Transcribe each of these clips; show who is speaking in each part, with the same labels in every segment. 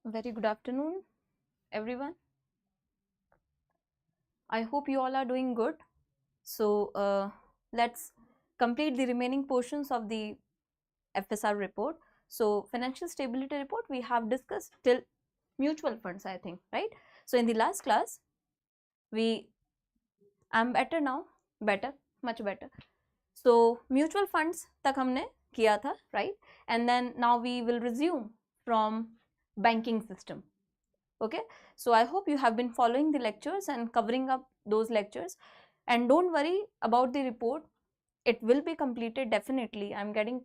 Speaker 1: Very good afternoon, everyone. I hope you all are doing good. So, let's complete the remaining portions of the FSR report. So, financial stability report we have discussed till mutual funds, I think, right? So, in the last class, I'm better now, much better. So, mutual funds तक हमने किया था, right? And then now we will resume from banking system. Okay, so I hope you have been following the lectures and covering up those lectures, and don't worry about the report, it will be completed definitely. I'm getting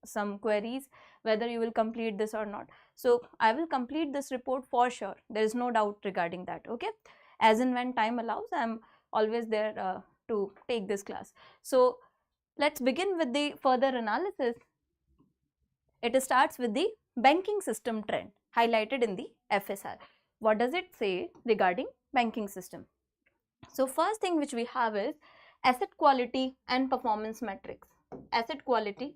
Speaker 1: some queries whether you will complete this or not, so I will complete this report for sure, there is no doubt regarding that. Okay, as and when time allows, I'm always there to take this class. So let's begin with the further analysis. It starts with the banking system trend highlighted in the FSR. What does it say regarding banking system? So first thing which we have is asset quality and performance metrics. Asset quality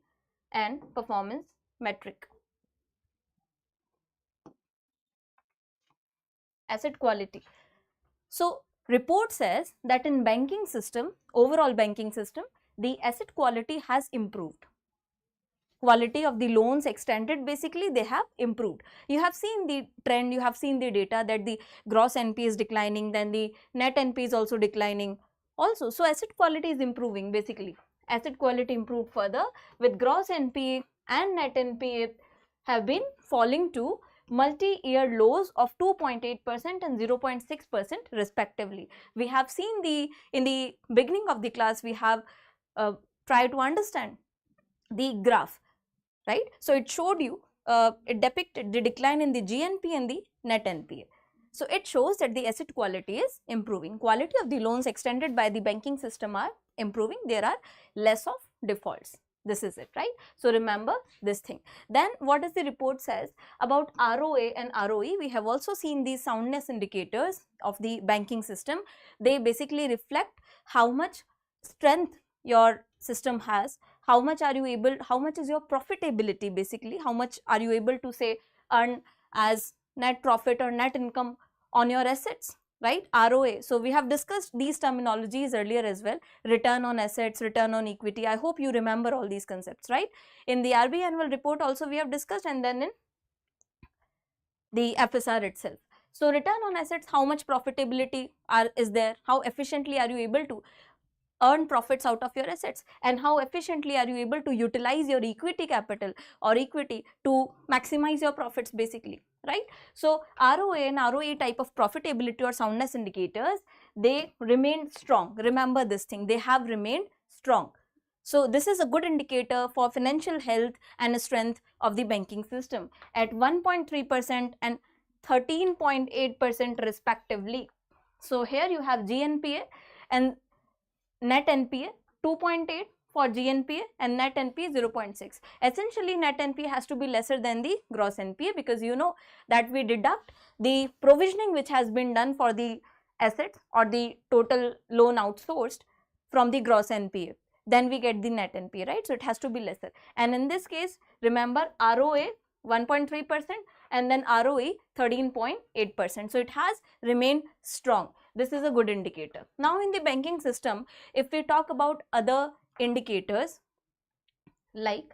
Speaker 1: and performance metric. Asset quality. So report says that in banking system, overall banking system, the asset quality has improved. Quality of the loans extended, basically they have improved. You have seen the trend, you have seen the data that the gross NP is declining, then the net NP is also declining also. So asset quality is improving, basically. Asset quality improved further with gross NP and net NP have been falling to multi-year lows of 2.8% and 0.6% respectively. We have seen in the beginning of the class, we have tried to understand the graph, right? So it showed you, it depicted the decline in the GNP and the net NPA. So it shows that the asset quality is improving. Quality of the loans extended by the banking system are improving. There are less of defaults. This is it, right? So remember this thing. Then what does the report says about ROA and ROE? We have also seen these soundness indicators of the banking system. They basically reflect how much strength your system has, how much are you able, how much is your profitability, basically how much are you able to say earn as net profit or net income on your assets, right? ROA. So we have discussed these terminologies earlier as well. Return on assets, return on equity. I hope you remember all these concepts, right? In the RBI annual report also we have discussed, and then in the FSR itself. So return on assets, how much profitability is there, how efficiently are you able to earn profits out of your assets, and how efficiently are you able to utilize your equity capital or equity to maximize your profits, basically, right? So ROA and ROE type of profitability or soundness indicators, they remain strong. Remember this thing, they have remained strong. So this is a good indicator for financial health and strength of the banking system at 1.3% and 13.8% respectively. So here you have GNPA and net NPA 2.8 for GNPA and net NPA 0.6. Essentially net NPA has to be lesser than the gross NPA, because you know that we deduct the provisioning which has been done for the assets or the total loan outsourced from the gross NPA. Then we get the net NPA, right? So it has to be lesser. And in this case, remember ROA 1.3% and then ROE 13.8%. So it has remained strong. This is a good indicator. Now in the banking system, if we talk about other indicators like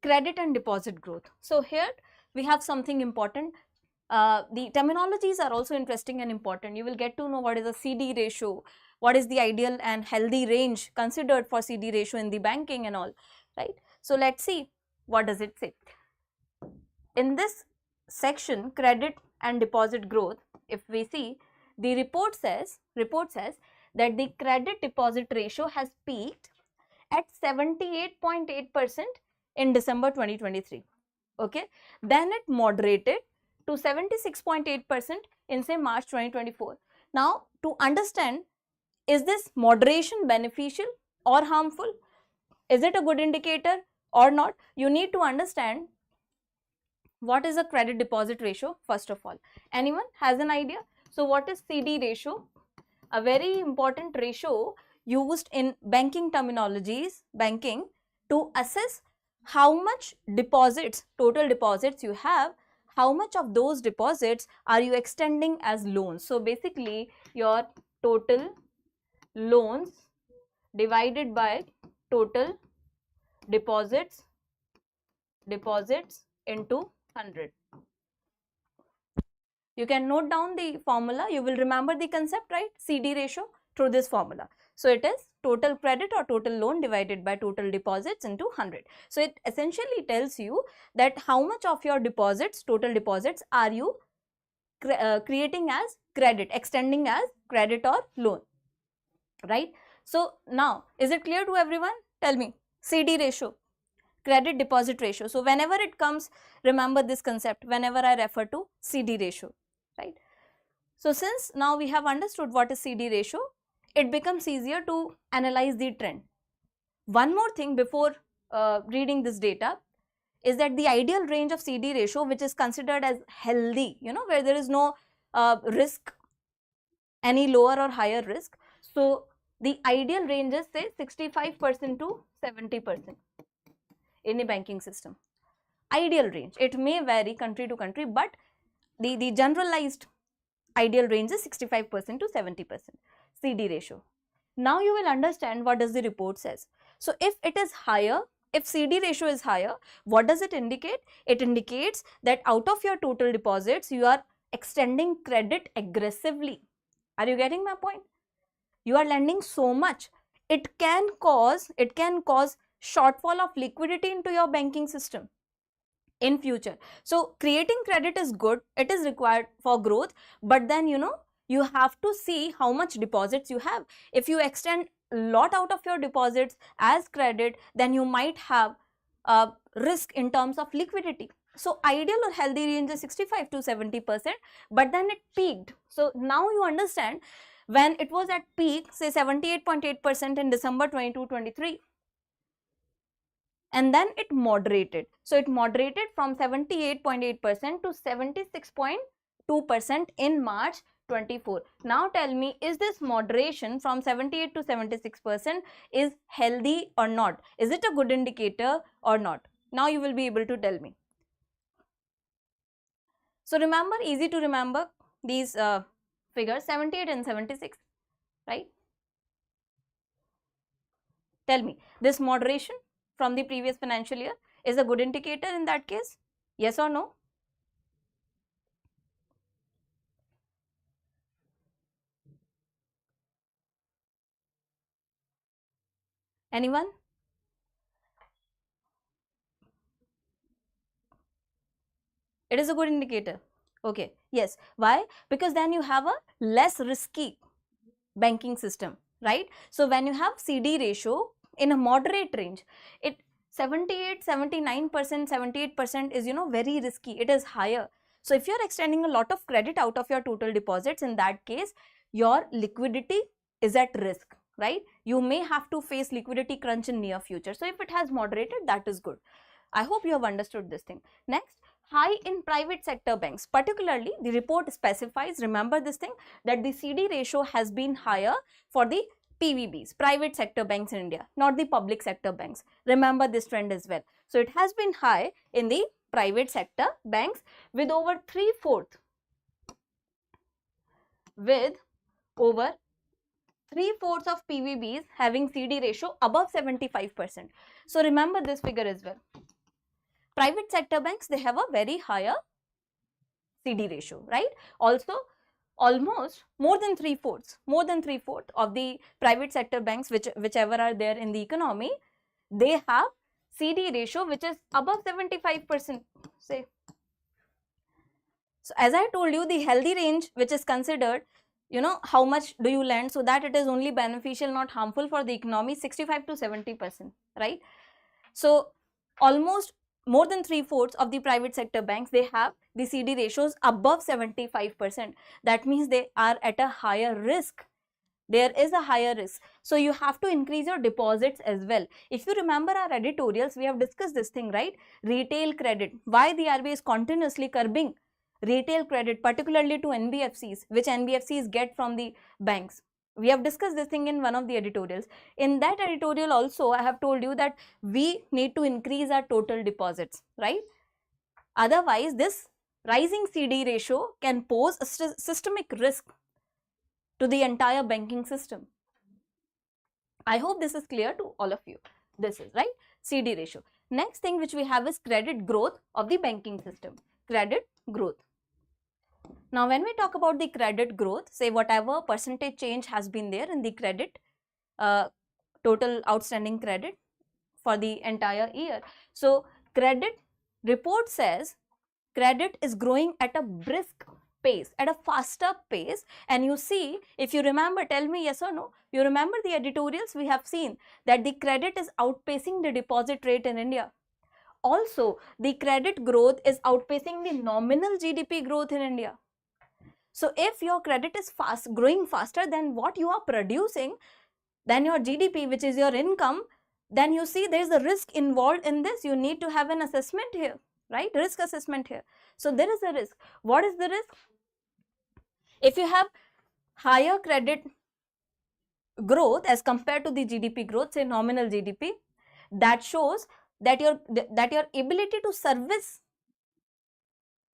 Speaker 1: credit and deposit growth. So here we have something important. The terminologies are also interesting and important. You will get to know what is a CD ratio, what is the ideal and healthy range considered for CD ratio in the banking and all, right? So let's see what does it say. In this section, credit and deposit growth, if we see, the report says that the credit deposit ratio has peaked at 78.8% in December 2023. Okay, then it moderated to 76.8% in say March 2024. Now to understand, is this moderation beneficial or harmful? Is it a good indicator or not? You need to understand what is a credit deposit ratio first of all. Anyone has an idea? So what is CD ratio? A very important ratio used in banking terminologies, banking, to assess how much deposits, total deposits you have, how much of those deposits are you extending as loans. So basically your total loans divided by total deposits into 100. You can note down the formula, you will remember the concept, right? CD ratio through this formula. So it is total credit or total loan divided by total deposits into 100. So it essentially tells you that how much of your deposits, total deposits, are you creating as credit, extending as credit or loan, right? So now, is it clear to everyone? Tell me, CD ratio, credit deposit ratio. So whenever it comes, remember this concept whenever I refer to CD ratio, right? So since now we have understood what is CD ratio, it becomes easier to analyze the trend. One more thing before reading this data is that the ideal range of CD ratio, which is considered as healthy, where there is no risk, any lower or higher risk. So the ideal range is say 65% to 70% in a banking system. Ideal range. It may vary country to country, but the generalized ideal range is 65% to 70% CD ratio. Now you will understand what does the report says. So if it is higher, if CD ratio is higher, what does it indicate? It indicates that out of your total deposits, you are extending credit aggressively. Are you getting my point? You are lending so much. It can cause shortfall of liquidity into your banking system in future. So creating credit is good, it is required for growth, but then you have to see how much deposits you have. If you extend a lot out of your deposits as credit, then you might have a risk in terms of liquidity. So ideal or healthy range is 65 to 70%, but then it peaked. So now you understand when it was at peak, say 78.8% in December 22-23. And then it moderated. So it moderated from 78.8% to 76.2% in March 24. Now tell me, is this moderation from 78 to 76% is healthy or not? Is it a good indicator or not? Now you will be able to tell me. So remember, easy to remember these figures, 78 and 76, right? Tell me, this moderation from the previous financial year is a good indicator in that case? Yes or no? Anyone? It is a good indicator. Okay, yes. Why? Because then you have a less risky banking system, right? So when you have CD ratio in a moderate range, it 78, 79%, 78% is very risky. It is higher. So if you are extending a lot of credit out of your total deposits, in that case your liquidity is at risk, right? You may have to face liquidity crunch in near future. So if it has moderated, that is good. I hope you have understood this thing. Next, high in private sector banks. Particularly, the report specifies, remember this thing, that the CD ratio has been higher for the PVBs, private sector banks in India, not the public sector banks. Remember this trend as well. So it has been high in the private sector banks with over 3/4 of PVBs having CD ratio above 75%. So remember this figure as well. Private sector banks, they have a very higher CD ratio, right? Also, almost more than 3/4 of the private sector banks, whichever are there in the economy, they have CD ratio which is above 75%, say. So as I told you, the healthy range which is considered, how much do you lend so that it is only beneficial, not harmful for the economy, 65 to 70%, right? So almost more than 3/4 of the private sector banks, they have the CD ratios above 75%. That means they are at a higher risk. There is a higher risk. So you have to increase your deposits as well. If you remember our editorials, we have discussed this thing, right? Retail credit. Why the RBI is continuously curbing retail credit, particularly to NBFCs, which NBFCs get from the banks. We have discussed this thing in one of the editorials. In that editorial also, I have told you that we need to increase our total deposits, right? Otherwise, this rising CD ratio can pose a systemic risk to the entire banking system. I hope this is clear to all of you. This is right, CD ratio. Next thing which we have is credit growth of the banking system. Credit growth. Now when we talk about the credit growth, say whatever percentage change has been there in the credit, total outstanding credit for the entire year. So credit report says credit is growing at a brisk pace, at a faster pace, and you see, if you remember, tell me yes or no, you remember the editorials we have seen that the credit is outpacing the deposit rate in India. Also, the credit growth is outpacing the nominal GDP growth in India. So if your credit is growing faster than what you are producing, than your GDP, which is your income, then you see there is a risk involved in this. You need to have an assessment here, right? Risk assessment here. So there is a risk. What is the risk? If you have higher credit growth as compared to the GDP growth, say nominal GDP, that shows that your ability to service,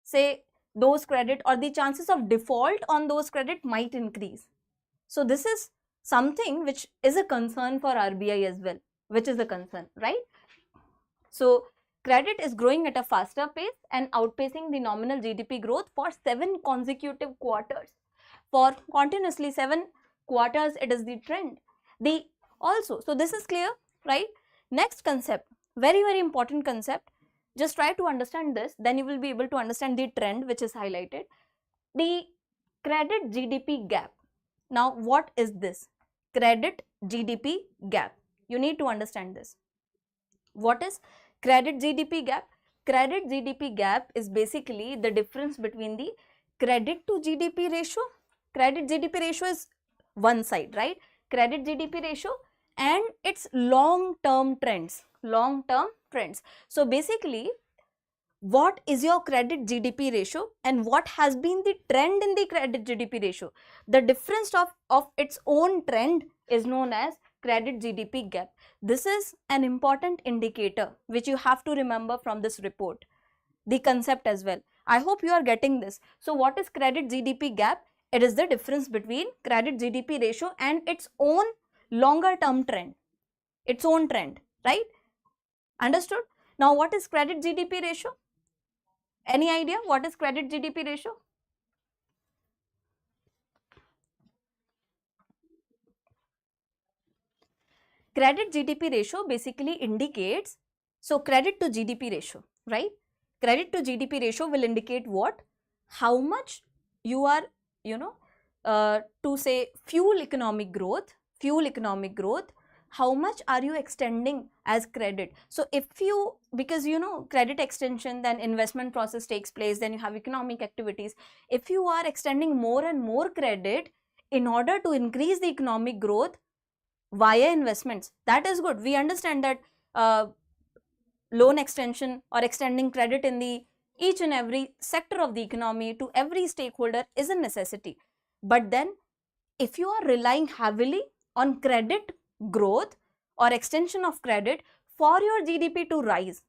Speaker 1: say, those credit or the chances of default on those credit might increase. So this is something which is a concern for RBI as well, which is a concern, right? So credit is growing at a faster pace and outpacing the nominal GDP growth for 7 consecutive quarters. For continuously 7 quarters, it is the trend. So this is clear, right? Next concept, very, very important concept. Just try to understand this, then you will be able to understand the trend which is highlighted. The credit GDP gap. Now, what is this? Credit GDP gap. You need to understand this. What is credit GDP gap? Credit GDP gap is basically the difference between the credit to GDP ratio. Credit GDP ratio is one side, right? Credit GDP ratio and its long-term trends. Long-term trends. So basically, what is your credit GDP ratio and what has been the trend in the credit GDP ratio? The difference of its own trend is known as credit GDP gap. This is an important indicator which you have to remember from this report, the concept as well. I hope you are getting this. So what is credit GDP gap? It is the difference between credit GDP ratio and its own longer term trend, its own trend, right? Understood? Now what is credit GDP ratio? Any idea what is credit GDP ratio? Credit GDP ratio basically indicates, so credit to GDP ratio, right? Credit to GDP ratio will indicate what? How much you are, to say fuel economic growth, how much are you extending as credit? So if you, because credit extension, then investment process takes place, then you have economic activities. If you are extending more and more credit in order to increase the economic growth via investments, that is good. We understand that loan extension or extending credit in the each and every sector of the economy to every stakeholder is a necessity. But then if you are relying heavily on credit growth or extension of credit for your GDP to rise,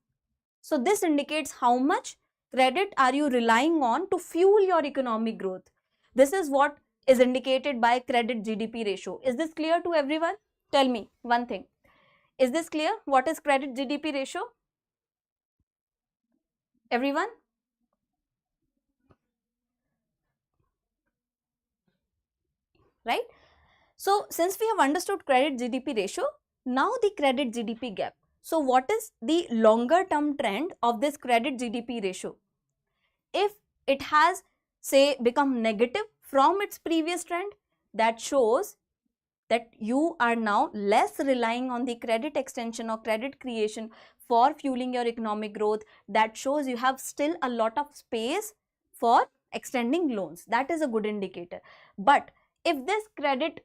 Speaker 1: so this indicates how much credit are you relying on to fuel your economic growth. This is what is indicated by credit GDP ratio. Is this clear to everyone? Tell me one thing. Is this clear? What is credit GDP ratio? Everyone? Right? So since we have understood credit GDP ratio, now the credit GDP gap. So what is the longer term trend of this credit GDP ratio? If it has, say, become negative from its previous trend, that shows that you are now less relying on the credit extension or credit creation for fueling your economic growth. That shows you have still a lot of space for extending loans. That is a good indicator. But if this credit,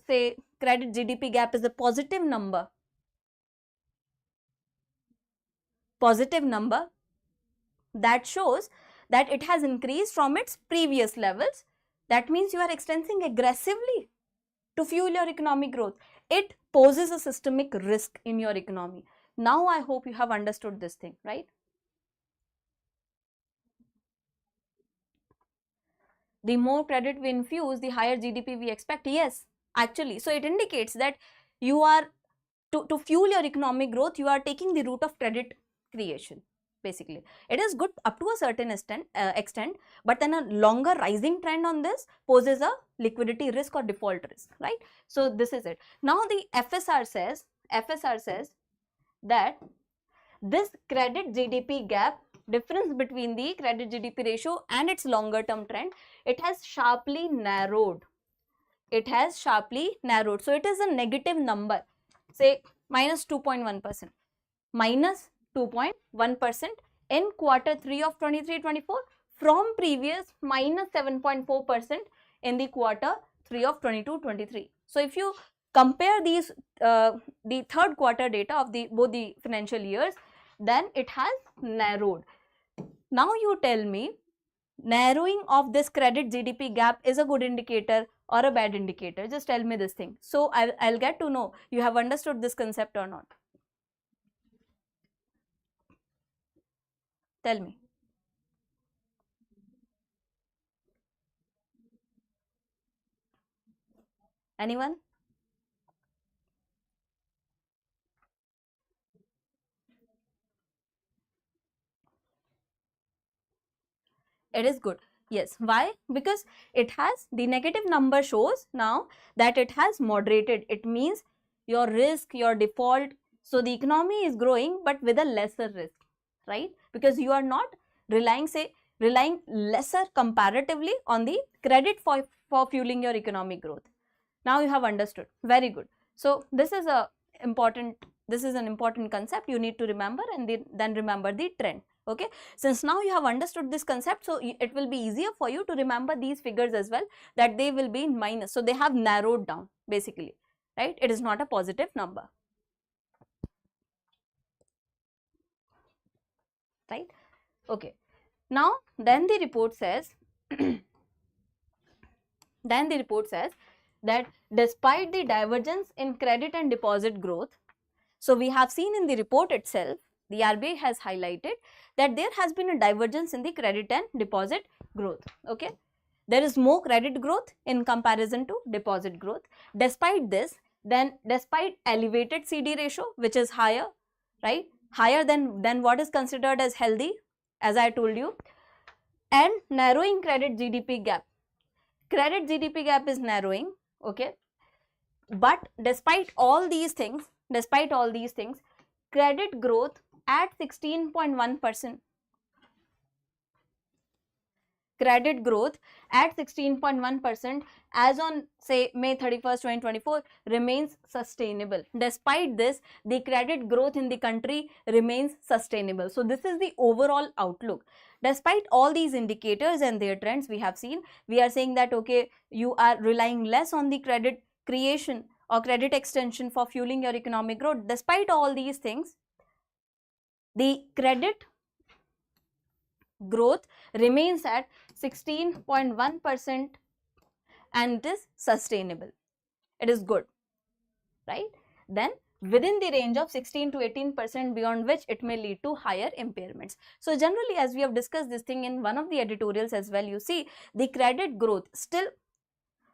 Speaker 1: say, credit GDP gap is a positive number, that shows that it has increased from its previous levels. That means you are extending aggressively to fuel your economic growth. It poses a systemic risk in your economy. Now I hope you have understood this thing, right? The more credit we infuse, the higher GDP we expect. Yes, actually. So it indicates that you are, to fuel your economic growth, you are taking the route of credit creation. Basically, it is good up to a certain extent, but then a longer rising trend on this poses a liquidity risk or default risk, right? So this is it. Now the FSR says that this credit GDP gap, difference between the credit GDP ratio and its longer term trend, it has sharply narrowed. It has sharply narrowed. So it is a negative number, say minus 2.1%. Minus 2.1% in quarter 3 of 23-24 from previous minus 7.4% in the quarter 3 of 22-23. So if you compare these the third quarter data of both the financial years, then it has narrowed. Now you tell me, narrowing of this credit GDP gap is a good indicator or a bad indicator? Just tell me this thing. So I'll get to know you have understood this concept or not. Tell me. Anyone? It is good. Yes. Why? Because it has, the negative number shows now that it has moderated. It means your risk, your default. So the economy is growing but with a lesser risk, right? Because you are not relying lesser comparatively on the credit for fueling your economic growth. Now you have understood. Very good. So this is an important concept you need to remember, and then remember the trend. Okay, since now you have understood this concept, so it will be easier for you to remember these figures as well, that they will be in minus. So they have narrowed down basically, right? It is not a positive number, right? Okay, now then the report says that despite the divergence in credit and deposit growth, so we have seen in the report itself, the RBI has highlighted that there has been a divergence in the credit and deposit growth. Okay, there is more credit growth in comparison to deposit growth. Despite this, then despite elevated CD ratio, which is higher, right, higher than what is considered as healthy, as I told you, and narrowing credit GDP gap. Credit GDP gap is narrowing. Okay, but despite all these things, credit growth at 16.1%. Credit growth at 16.1% as on say May 31st, 2024 remains sustainable. Despite this, the credit growth in the country remains sustainable. So this is the overall outlook. Despite all these indicators and their trends we have seen, we are saying that okay, you are relying less on the credit creation or credit extension for fueling your economic growth. Despite all these things, the credit growth remains at 16.1% and it is sustainable. It is good, right? Then within the range of 16 to 18%, beyond which it may lead to higher impairments. So generally, as we have discussed this thing in one of the editorials as well, you see the credit growth still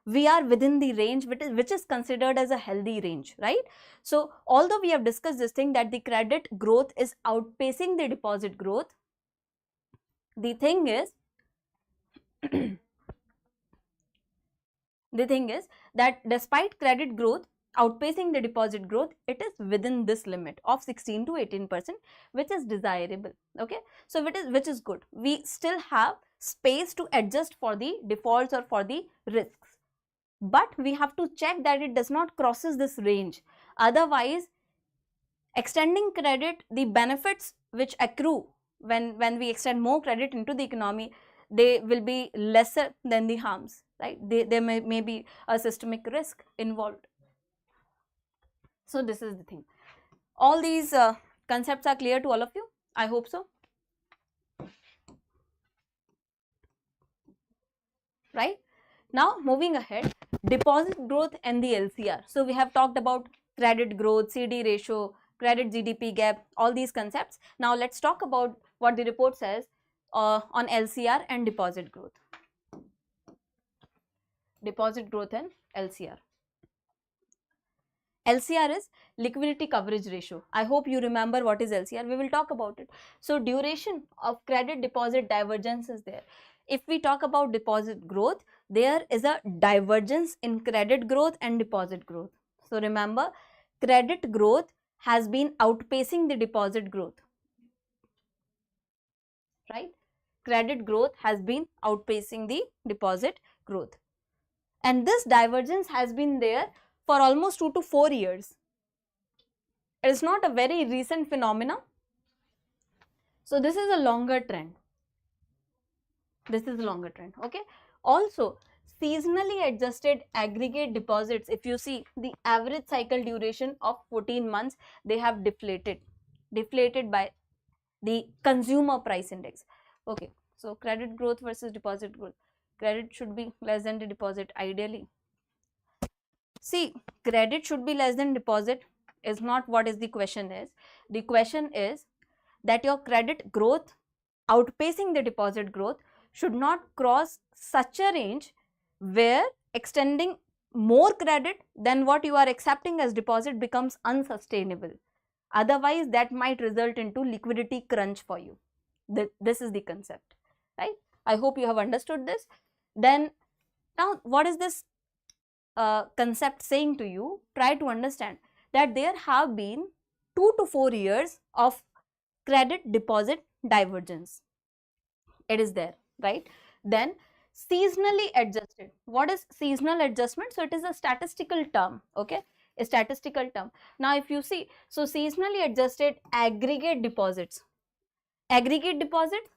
Speaker 1: we are within the range which is considered as a healthy range, right? So although we have discussed this thing that the credit growth is outpacing the deposit growth, the thing is that despite credit growth outpacing the deposit growth, it is within this limit of 16 to 18%, which is desirable. Okay, so which is good. We still have space to adjust for the defaults or for the risks, but we have to check that it does not crosses this range. Otherwise, extending credit, the benefits which accrue when we extend more credit into the economy, they will be lesser than the harms, right? There may be a systemic risk involved. So this is the thing. All these concepts are clear to all of you? I hope so. Right? Now moving ahead, deposit growth and the LCR. So we have talked about credit growth, CD ratio, credit GDP gap, all these concepts. Now let's talk about what the report says on LCR and deposit growth. deposit growth and LCR. LCR is liquidity coverage ratio. I hope you remember what is LCR. We will talk about it. So duration of credit deposit divergence is there. If we talk about deposit growth, there is a divergence in credit growth and deposit growth. So remember, credit growth has been outpacing the deposit growth, right? Credit growth has been outpacing the deposit growth. And this divergence has been there for almost 2 to 4 years. It is not a very recent phenomena. So this is a longer trend. This is a longer trend, okay. Also, seasonally adjusted aggregate deposits, if you see the average cycle duration of 14 months, they have deflated by the consumer price index. Okay, so credit growth versus deposit growth. Credit should be less than the deposit ideally. See, credit should be less than deposit is not what is the question is. The question is that your credit growth outpacing the deposit growth should not cross such a range where extending more credit than what you are accepting as deposit becomes unsustainable. Otherwise, that might result into liquidity crunch for you. This is the concept, right? I hope you have understood this. Then, now what is this concept saying to you? Try to understand that there have been 2 to 4 years of credit deposit divergence. It is there, right? Then seasonally adjusted. What is seasonal adjustment? So it is a statistical term, okay, a statistical term. Now if you see, so seasonally adjusted aggregate deposits,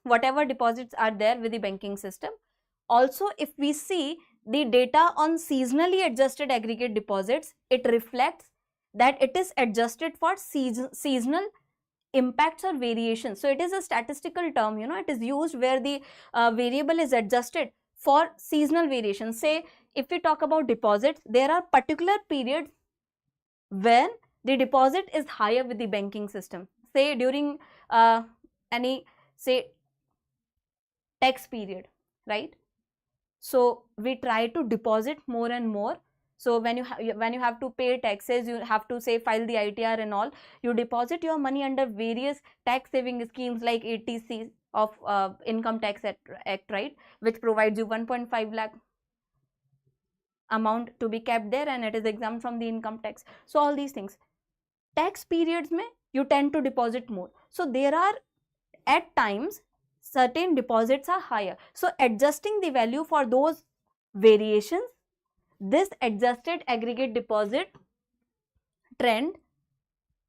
Speaker 1: whatever deposits are there with the banking system. Also, if we see the data on seasonally adjusted aggregate deposits, it reflects that it is adjusted for seasonal impacts or variations. So it is a statistical term, you know, it is used where the variable is adjusted for seasonal variations. Say if we talk about deposits, there are particular periods when the deposit is higher with the banking system. Say during any, say, tax period, right? So we try to deposit more and more. So when you have to pay taxes, you have to say file the ITR and all, you deposit your money under various tax saving schemes like ATC of Income Tax Act, right, which provides you 1.5 lakh amount to be kept there and it is exempt from the income tax. So all these things, tax periods mein you tend to deposit more. So there are at times certain deposits are higher. So adjusting the value for those variations, this adjusted aggregate deposit trend,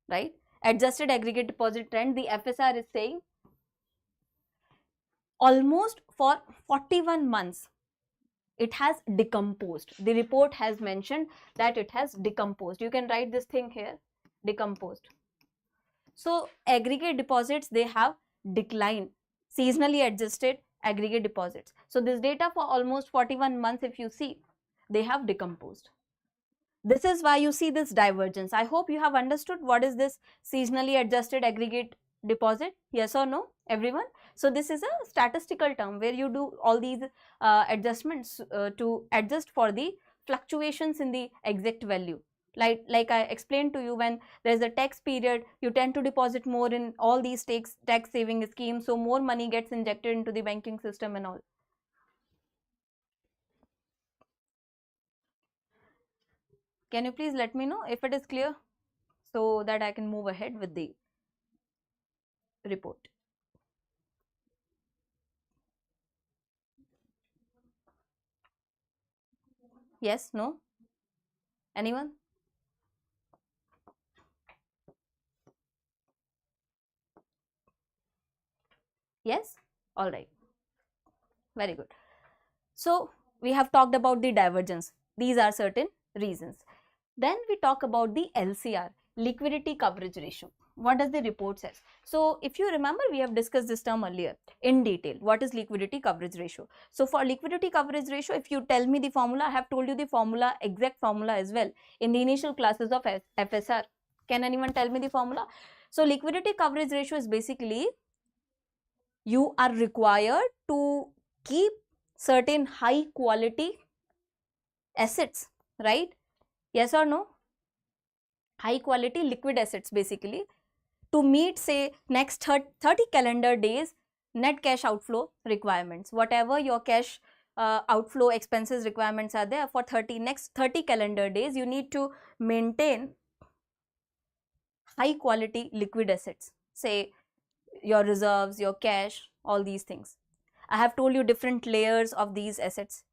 Speaker 1: right, adjusted aggregate deposit trend, the FSR is saying almost for 41 months it has decomposed. The report has mentioned that it has decomposed. You can write this thing here, decomposed. So aggregate deposits, they have declined, seasonally adjusted aggregate deposits. So this data for almost 41 months, if you see, they have decomposed. This is why you see this divergence. I hope you have understood what is this seasonally adjusted aggregate deposit. Yes or no, everyone? So this is a statistical term where you do all these adjustments to adjust for the fluctuations in the exact value. Like I explained to you, when there is a tax period, you tend to deposit more in all these tax saving schemes, so more money gets injected into the banking system and all. Can you please let me know if it is clear so that I can move ahead with the report? Yes, no? Anyone? Yes? All right. Very good. So we have talked about the divergence. These are certain reasons. Then we talk about the LCR, liquidity coverage ratio. What does the report says? So if you remember, we have discussed this term earlier in detail. What is liquidity coverage ratio? So for liquidity coverage ratio, if you tell me the formula, I have told you the formula, exact formula as well in the initial classes of FSR. Can anyone tell me the formula? So liquidity coverage ratio is basically you are required to keep certain high quality assets, right? Yes or no? High quality liquid assets basically, to meet say next 30 calendar days net cash outflow requirements. Whatever your cash outflow expenses requirements are there for next 30 calendar days, you need to maintain high quality liquid assets, say your reserves, your cash, all these things. I have told you different layers of these assets,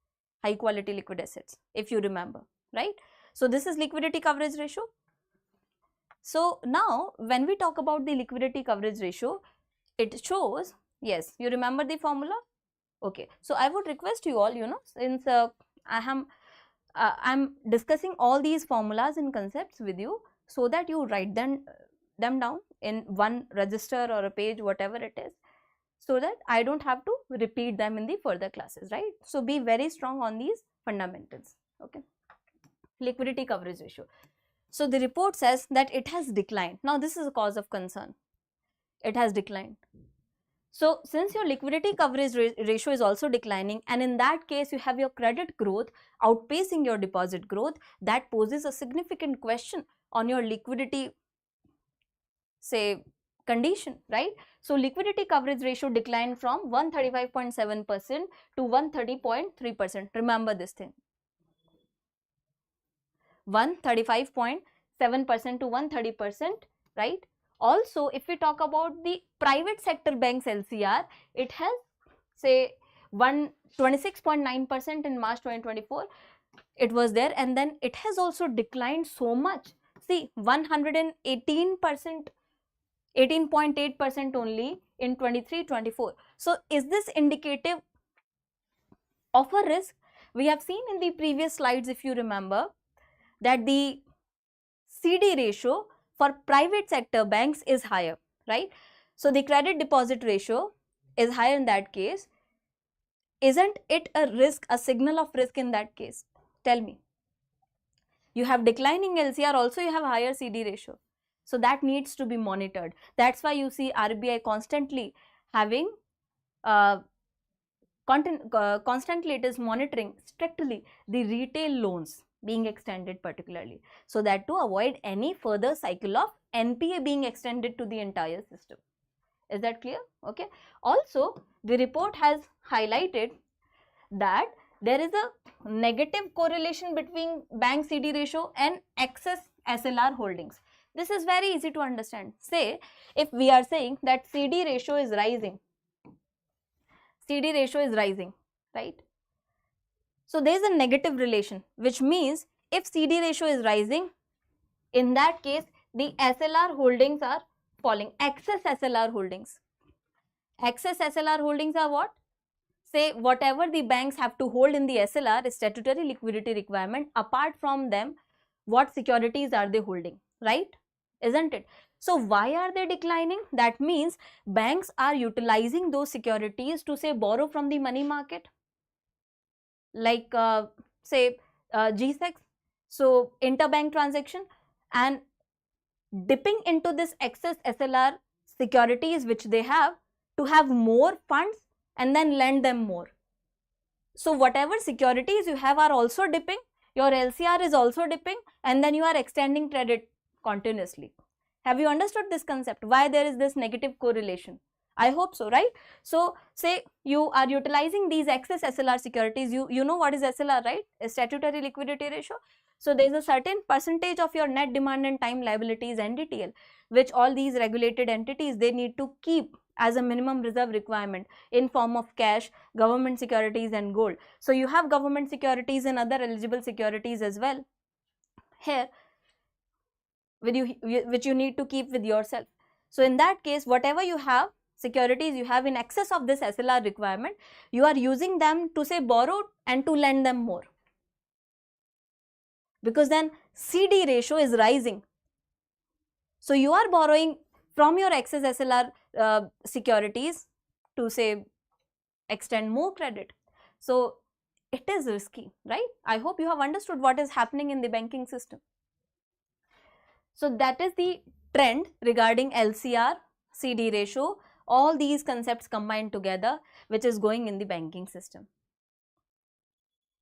Speaker 1: high quality liquid assets, if you remember, right? So this is liquidity coverage ratio. So now when we talk about the liquidity coverage ratio, it shows, yes, you remember the formula? Okay, so I would request you all, since I'm discussing all these formulas and concepts with you, so that you write them down in one register or a page, whatever it is, so that I don't have to repeat them in the further classes, right? So be very strong on these fundamentals. Okay, liquidity coverage ratio. So the report says that it has declined. Now this is a cause of concern. It has declined. So since your liquidity coverage ratio is also declining, and in that case you have your credit growth outpacing your deposit growth, that poses a significant question on your liquidity, say, condition, right? So liquidity coverage ratio declined from 135.7% to 130.3%. Remember this thing. 135.7% to 130%, right? Also, if we talk about the private sector banks LCR, it has say 126.9% in March 2024. It was there, and then it has also declined so much. See, 118%, 18.8% only in 23-24. So is this indicative of a risk? We have seen in the previous slides, if you remember, that the CD ratio for private sector banks is higher, right? So the credit deposit ratio is higher in that case. Isn't it a risk, a signal of risk in that case? Tell me. You have declining LCR, also you have higher CD ratio. So that needs to be monitored. That's why you see RBI constantly having constantly it is monitoring strictly the retail loans being extended, particularly, so that to avoid any further cycle of NPA being extended to the entire system. Is that clear? Okay. Also, the report has highlighted that there is a negative correlation between bank CD ratio and excess SLR holdings. This is very easy to understand. Say, if we are saying that CD ratio is rising, right? So there is a negative relation, which means if CD ratio is rising, in that case the SLR holdings are falling. Excess SLR holdings. Excess SLR holdings are what? Say whatever the banks have to hold in the SLR is statutory liquidity requirement. Apart from them, what securities are they holding, right? Isn't it? So why are they declining? That means banks are utilizing those securities to say borrow from the money market, like say GSECs, so interbank transaction, and dipping into this excess SLR securities which they have to have more funds and then lend them more. So whatever securities you have are also dipping, your LCR is also dipping, and then you are extending credit continuously. Have you understood this concept? Why there is this negative correlation? I hope so, right? So say you are utilizing these excess SLR securities. You know what is SLR, right? A statutory liquidity ratio. So there is a certain percentage of your net demand and time liabilities NDTL, which all these regulated entities, they need to keep as a minimum reserve requirement in form of cash, government securities and gold. So you have government securities and other eligible securities as well here with you, which you need to keep with yourself. So in that case, whatever you have, securities you have in excess of this SLR requirement, you are using them to say borrow and to lend them more, because then CD ratio is rising. So you are borrowing from your excess SLR securities to say extend more credit. So it is risky, right? I hope you have understood what is happening in the banking system. So that is the trend regarding LCR, CD ratio, all these concepts combined together, which is going in the banking system.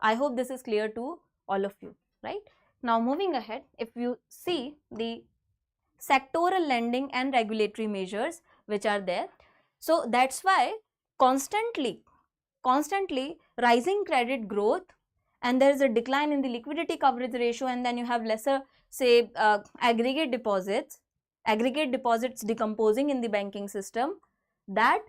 Speaker 1: I hope this is clear to all of you, right? Now moving ahead, if you see the sectoral lending and regulatory measures which are there, so that's why constantly rising credit growth, and there is a decline in the liquidity coverage ratio, and then you have lesser, say, aggregate deposits decomposing in the banking system, that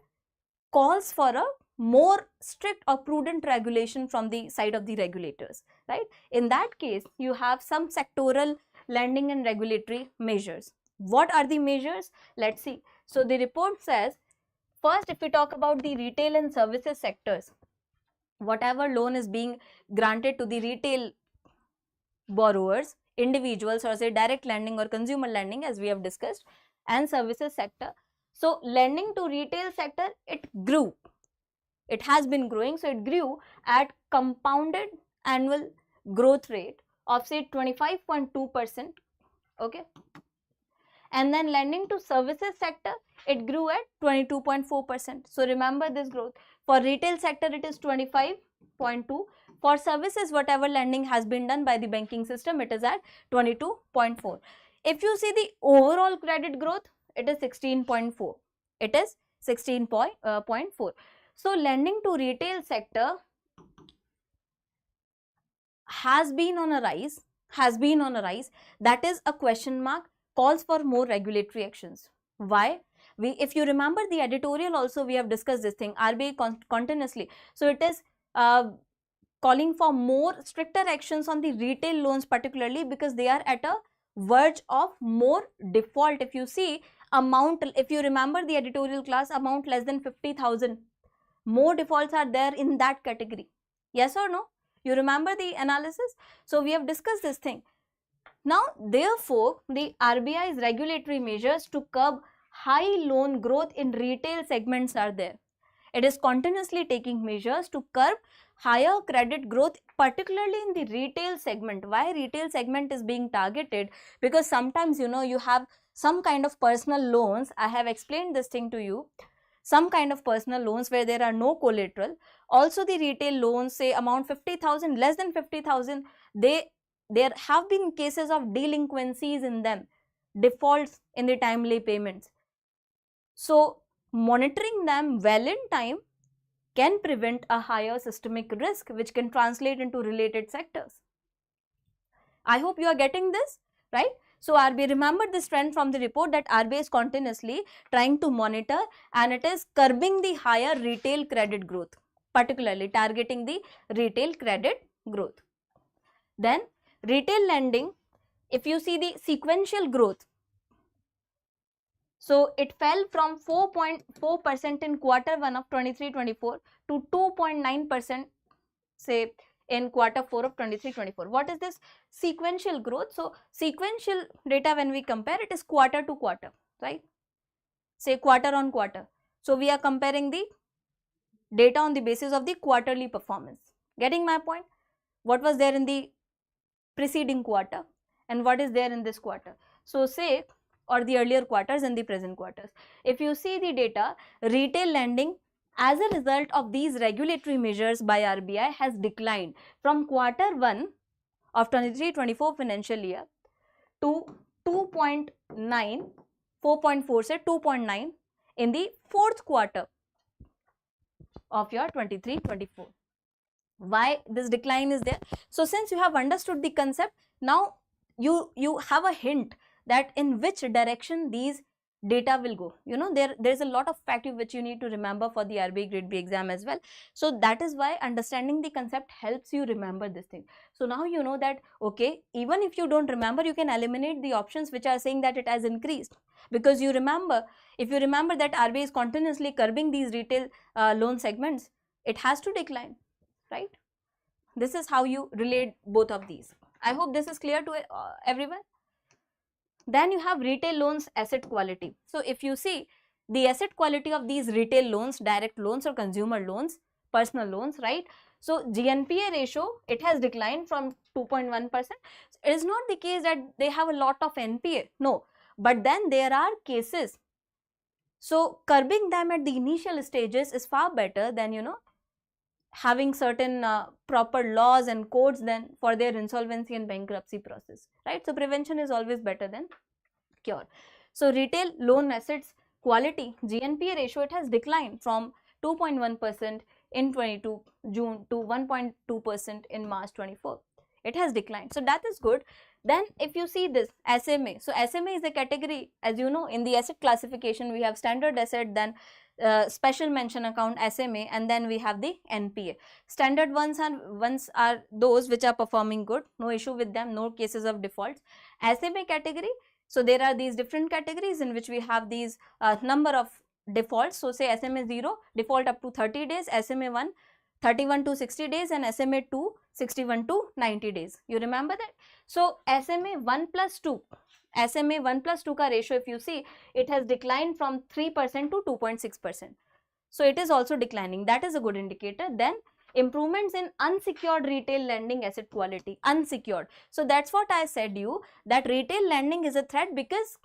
Speaker 1: calls for a more strict or prudent regulation from the side of the regulators, right? In that case, you have some sectoral lending and regulatory measures. What are the measures? Let's see. So the report says, first, if we talk about the retail and services sectors, whatever loan is being granted to the retail borrowers, individuals, or say direct lending or consumer lending, as we have discussed, and services sector. So lending to retail sector, it grew. It has been growing. So it grew at compounded annual growth rate of say 25.2%. Okay. And then lending to services sector, it grew at 22.4%. So remember this growth. For retail sector, it is 25.2. For services, whatever lending has been done by the banking system, it is at 22.4. If you see the overall credit growth, it is 16.4. It is 16.4. So lending to retail sector has been on a rise. That is a question mark. Calls for more regulatory actions. Why? If you remember the editorial also, we have discussed this thing, RBI continuously. So it is calling for more stricter actions on the retail loans, particularly because they are at a verge of more default. If you see amount, if you remember the editorial class, amount less than 50,000, more defaults are there in that category. Yes or no? You remember the analysis? So we have discussed this thing. Now, therefore, the RBI's regulatory measures to curb high loan growth in retail segments are there. It is continuously taking measures to curb higher credit growth, particularly in the retail segment. Why retail segment is being targeted? Because sometimes, you have some kind of personal loans. I have explained this thing to you. Some kind of personal loans where there are no collateral. Also the retail loans, say amount 50,000, less than 50,000, there have been cases of delinquencies in them, defaults in the timely payments. So monitoring them well in time can prevent a higher systemic risk, which can translate into related sectors. I hope you are getting this, right? So RBI, remember this trend from the report that RBI is continuously trying to monitor, and it is curbing the higher retail credit growth, particularly targeting the retail credit growth. Then retail lending, if you see the sequential growth, so it fell from 4.4% in Q1 of 23-24 to 2.9%, say, in Q4 of 23-24. What is this sequential growth? So sequential data, when we compare, it is quarter to quarter, right? Say quarter on quarter. So we are comparing the data on the basis of the quarterly performance. Getting my point? What was there in the preceding quarter and what is there in this quarter? So say, or the earlier quarters and the present quarters. If you see the data, retail lending as a result of these regulatory measures by RBI has declined from Q1 of 23-24 financial year to 2.9, 4.4 say 2.9 in the fourth quarter of your 23-24. Why this decline is there? So since you have understood the concept, now you have a hint that in which direction these data will go. There's a lot of factor which you need to remember for the RBI Grade B exam as well. So that is why understanding the concept helps you remember this thing. So now you know that, okay, even if you don't remember, you can eliminate the options which are saying that it has increased, because you remember, if you remember that RBI is continuously curbing these retail loan segments, it has to decline, right? This is how you relate both of these. I hope this is clear to everyone. Then you have retail loans asset quality. So if you see the asset quality of these retail loans, direct loans or consumer loans, personal loans, right? So GNPA ratio, it has declined from 2.1%. It is not the case that they have a lot of NPA, no, but then there are cases. So curbing them at the initial stages is far better than, having certain proper laws and codes then for their insolvency and bankruptcy process, right? So prevention is always better than cure. So retail loan assets quality GNPA ratio, it has declined from 2.1% in 22 June to 1.2% in March 24. It has declined, so that is good. Then if you see this SMA, so SMA is a category, as you know, in the asset classification we have standard asset, then special mention account SMA, and then we have the NPA. Standard ones are those which are performing good, no issue with them, no cases of defaults. SMA category, so there are these different categories in which we have these number of defaults. So say SMA 0 default up to 30 days, SMA 1 31 to 60 days, and SMA 2 61 to 90 days. You remember that? So SMA 1 plus 2, SMA 1 plus 2 ka ratio, if you see, it has declined from 3% to 2.6%. So it is also declining. That is a good indicator. Then improvements in unsecured retail lending asset quality, unsecured. So that's what I said you, that retail lending is a threat because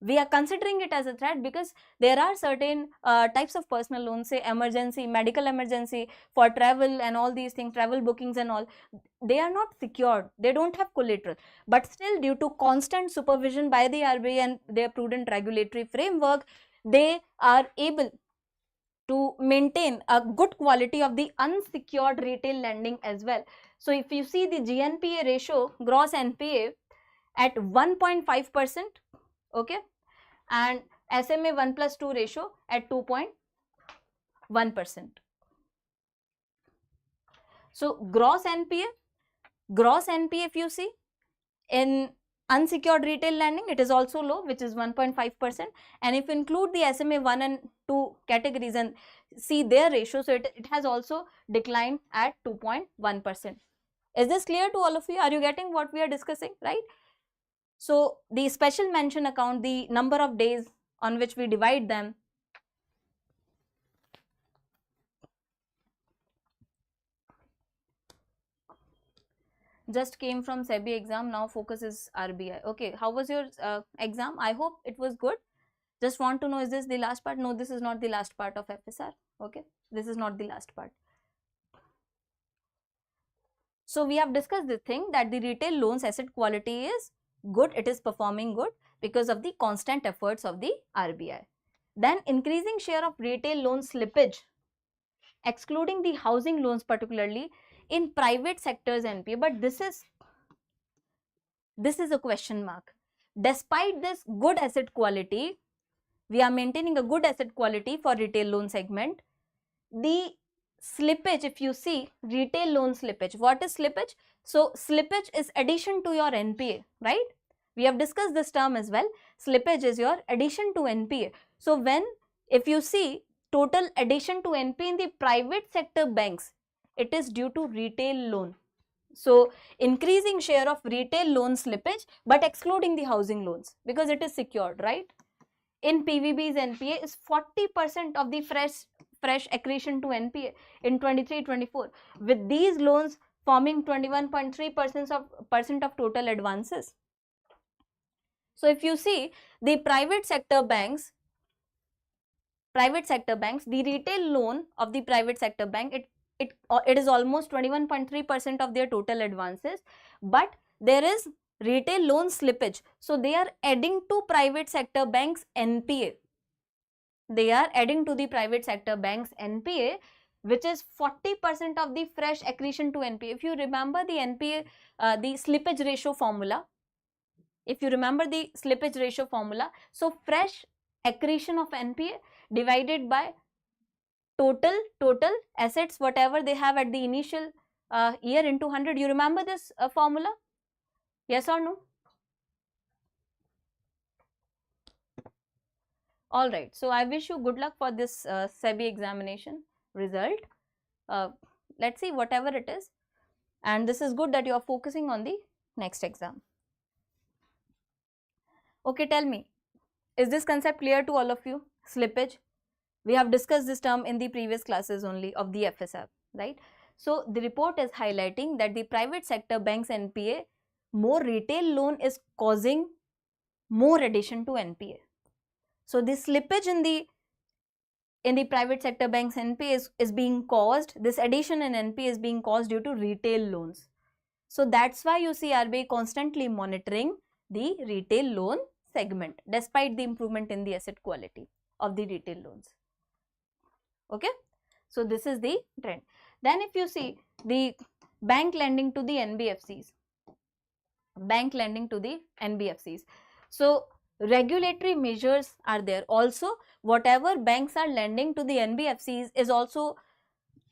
Speaker 1: we are considering it as a threat because there are certain types of personal loans, say emergency, medical emergency, for travel and all these things, travel bookings and all, they are not secured, they don't have collateral, but still due to constant supervision by the RBI and their prudent regulatory framework, they are able to maintain a good quality of the unsecured retail lending as well. So if you see the GNPA ratio, gross NPA at 1.5%, okay, and SMA 1 plus 2 ratio at 2.1%. So gross NPA if you see in unsecured retail lending, it is also low, which is 1.5%, and if you include the SMA 1 and 2 categories and see their ratio, so it has also declined at 2.1%. Is this clear to all of you? Are you getting what we are discussing, right? So the special mention account, the number of days on which we divide them, just came from SEBI exam, now focus is RBI. Okay, how was your exam? I hope it was good. Just want to know, is this the last part? No, this is not the last part of FSR. Okay, this is not the last part. So we have discussed the thing that the retail loans asset quality is good, it is performing good because of the constant efforts of the RBI. Then increasing share of retail loan slippage, excluding the housing loans particularly in private sectors NPA, but this is a question mark. Despite this good asset quality, we are maintaining a good asset quality for retail loan segment. The slippage, if you see retail loan slippage, what is slippage? So slippage is addition to your NPA, right? We have discussed this term as well. Slippage is your addition to NPA. So when, if you see total addition to NPA in the private sector banks, it is due to retail loan. So increasing share of retail loan slippage, but excluding the housing loans because it is secured, right? In PVB's NPA is 40% of the fresh accretion to NPA in 23-24, with these loans forming 21.3% of total advances. So if you see the private sector banks, the retail loan of the private sector bank, it is almost 21.3% of their total advances, but there is retail loan slippage. So they are adding to private sector banks NPA. They are adding to the private sector banks NPA, which is 40% of the fresh accretion to NPA. If you remember the NPA, the slippage ratio formula, so fresh accretion of NPA divided by total assets, whatever they have at the initial year into 100. You remember this formula? Yes or no? All right. So I wish you good luck for this SEBI examination result. Let's see whatever it is. And this is good that you are focusing on the next exam. Okay, tell me, is this concept clear to all of you? Slippage. We have discussed this term in the previous classes only of the FSR, right? So the report is highlighting that the private sector banks NPA, more retail loan is causing more addition to NPA. So the slippage in the in the private sector banks, NPA is being caused, this addition in NPA is being caused due to retail loans. So that's why you see RBI constantly monitoring the retail loan segment despite the improvement in the asset quality of the retail loans. Okay, so this is the trend. Then if you see the bank lending to the NBFCs, so regulatory measures are there. Also, whatever banks are lending to the NBFCs is also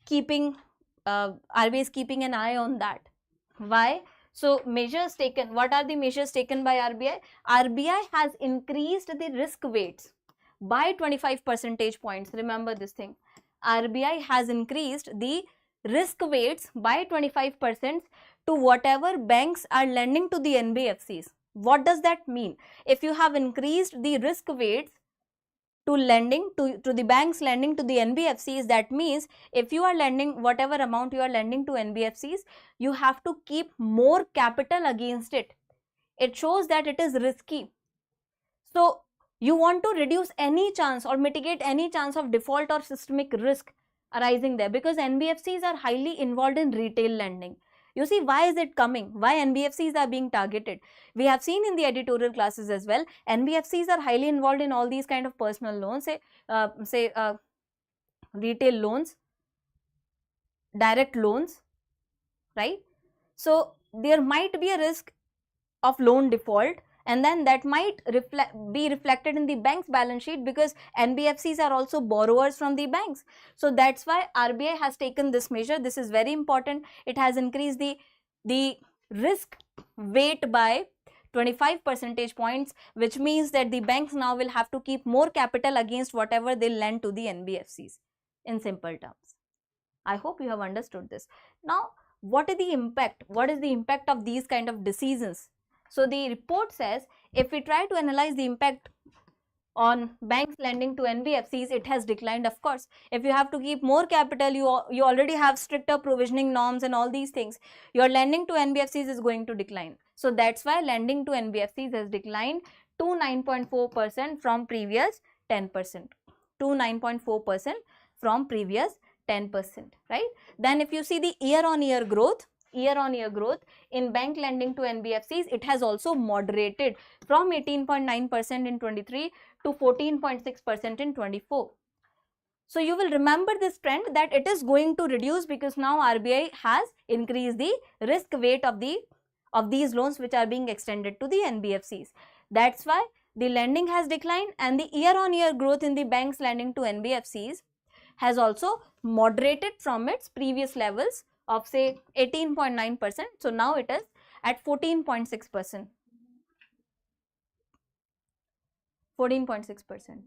Speaker 1: keeping, RBI is keeping an eye on that. Why? So measures taken, what are the measures taken by RBI? RBI has increased the risk weights by 25 percentage points. Remember this thing. RBI has increased the risk weights by 25% to whatever banks are lending to the NBFCs. What does that mean? If you have increased the risk weights to lending to the banks lending to the NBFCs, that means if you are lending whatever amount you are lending to NBFCs, you have to keep more capital against it. It shows that it is risky. So you want to reduce any chance or mitigate any chance of default or systemic risk arising there, because NBFCs are highly involved in retail lending. You see, why is it coming? Why NBFCs are being targeted? We have seen in the editorial classes as well, NBFCs are highly involved in all these kind of personal loans, say retail loans, direct loans, right? So there might be a risk of loan default, and then that might be reflected in the bank's balance sheet, because NBFCs are also borrowers from the banks. So that's why RBI has taken this measure. This is very important. It has increased the risk weight by 25 percentage points, which means that the banks now will have to keep more capital against whatever they lend to the NBFCs, in simple terms. I hope you have understood this. Now, what is the impact? What is the impact of these kind of decisions? So the report says, if we try to analyze the impact on banks lending to NBFCs, it has declined, of course. If you have to keep more capital, you already have stricter provisioning norms and all these things. Your lending to NBFCs is going to decline. So that's why lending to NBFCs has declined to 9.4% from previous 10%. To 9.4% from previous 10%, right? Then if you see the year-on-year growth in bank lending to NBFCs, it has also moderated from 18.9% in 23 to 14.6% in 24. So you will remember this trend that it is going to reduce, because now RBI has increased the risk weight of these loans which are being extended to the NBFCs. That's why the lending has declined, and the year-on-year growth in the banks lending to NBFCs has also moderated from its previous levels of say 18.9%. So now it is at 14.6%. 14.6%.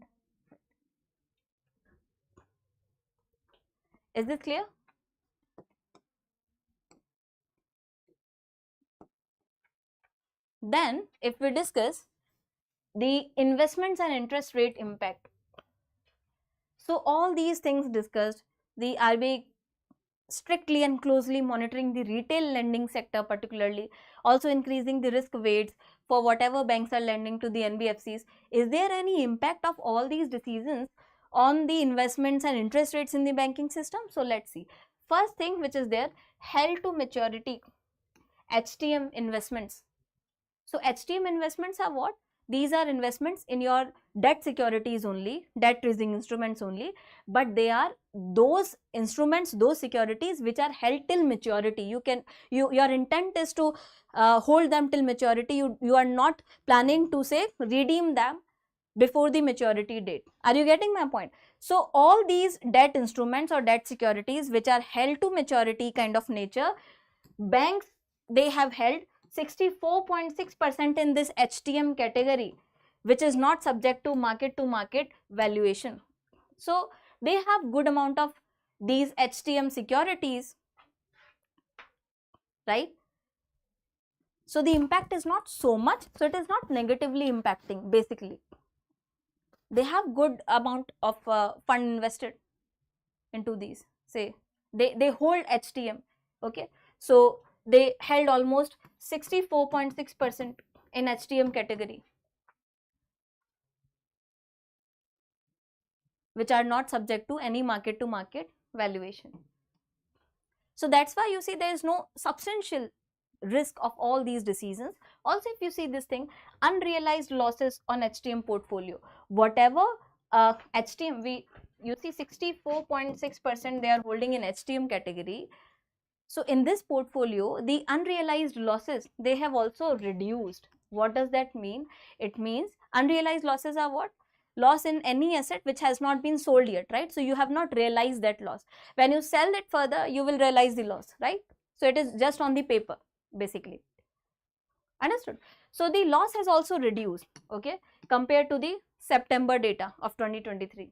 Speaker 1: Is this clear? Then if we discuss the investments and interest rate impact. So all these things discussed, the RBI strictly and closely monitoring the retail lending sector, particularly also increasing the risk weights for whatever banks are lending to the NBFCs. Is there any impact of all these decisions on the investments and interest rates in the banking system? So let's see. First thing which is there, held to maturity, HTM investments. So HTM investments are what? These are investments in your debt securities only, debt raising instruments only, but they are those instruments, those securities which are held till maturity. Your intent is to hold them till maturity. You are not planning to say redeem them before the maturity date. Are you getting my point? So all these debt instruments or debt securities which are held to maturity kind of nature, banks, they have held 64.6% in this HTM category, which is not subject to market valuation. So they have good amount of these HTM securities, right? So the impact is not so much, so it is not negatively impacting. Basically, they have good amount of fund invested into these. Say they hold HTM, okay? So they held almost 64.6% in HTM category. which are not subject to any market to market valuation. So that's why you see there is no substantial risk of all these decisions. Also, if you see this thing, unrealized losses on HTM portfolio, whatever HTM, you see 64.6% they are holding in HTM category. So in this portfolio, the unrealized losses, they have also reduced. What does that mean? It means unrealized losses are what? Loss in any asset which has not been sold yet, right? So you have not realized that loss. When you sell it further, you will realize the loss, right? So it is just on the paper, basically. Understood? So the loss has also reduced, okay, compared to the September data of 2023.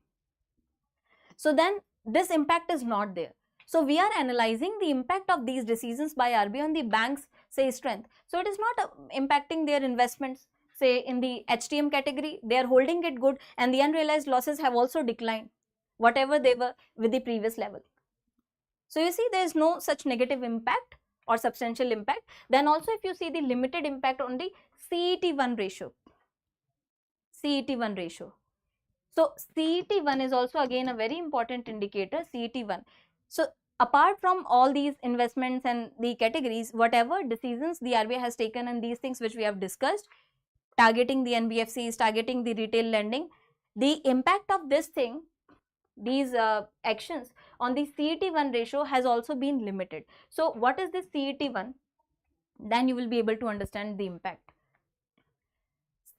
Speaker 1: So then this impact is not there. So we are analyzing the impact of these decisions by RBI on the bank's, say, strength. So it is not impacting their investments, say in the HTM category, they are holding it good, and the unrealized losses have also declined, whatever they were with the previous level. So you see there is no such negative impact or substantial impact. Then also if you see the limited impact on the CET1 ratio. CET1 ratio. So CET1 is also again a very important indicator, CET1. So apart from all these investments and the categories, whatever decisions the RBI has taken and these things which we have discussed, targeting the NBFCs, targeting the retail lending, the impact of this thing, these actions on the CET1 ratio has also been limited. So what is this CET1? Then you will be able to understand the impact.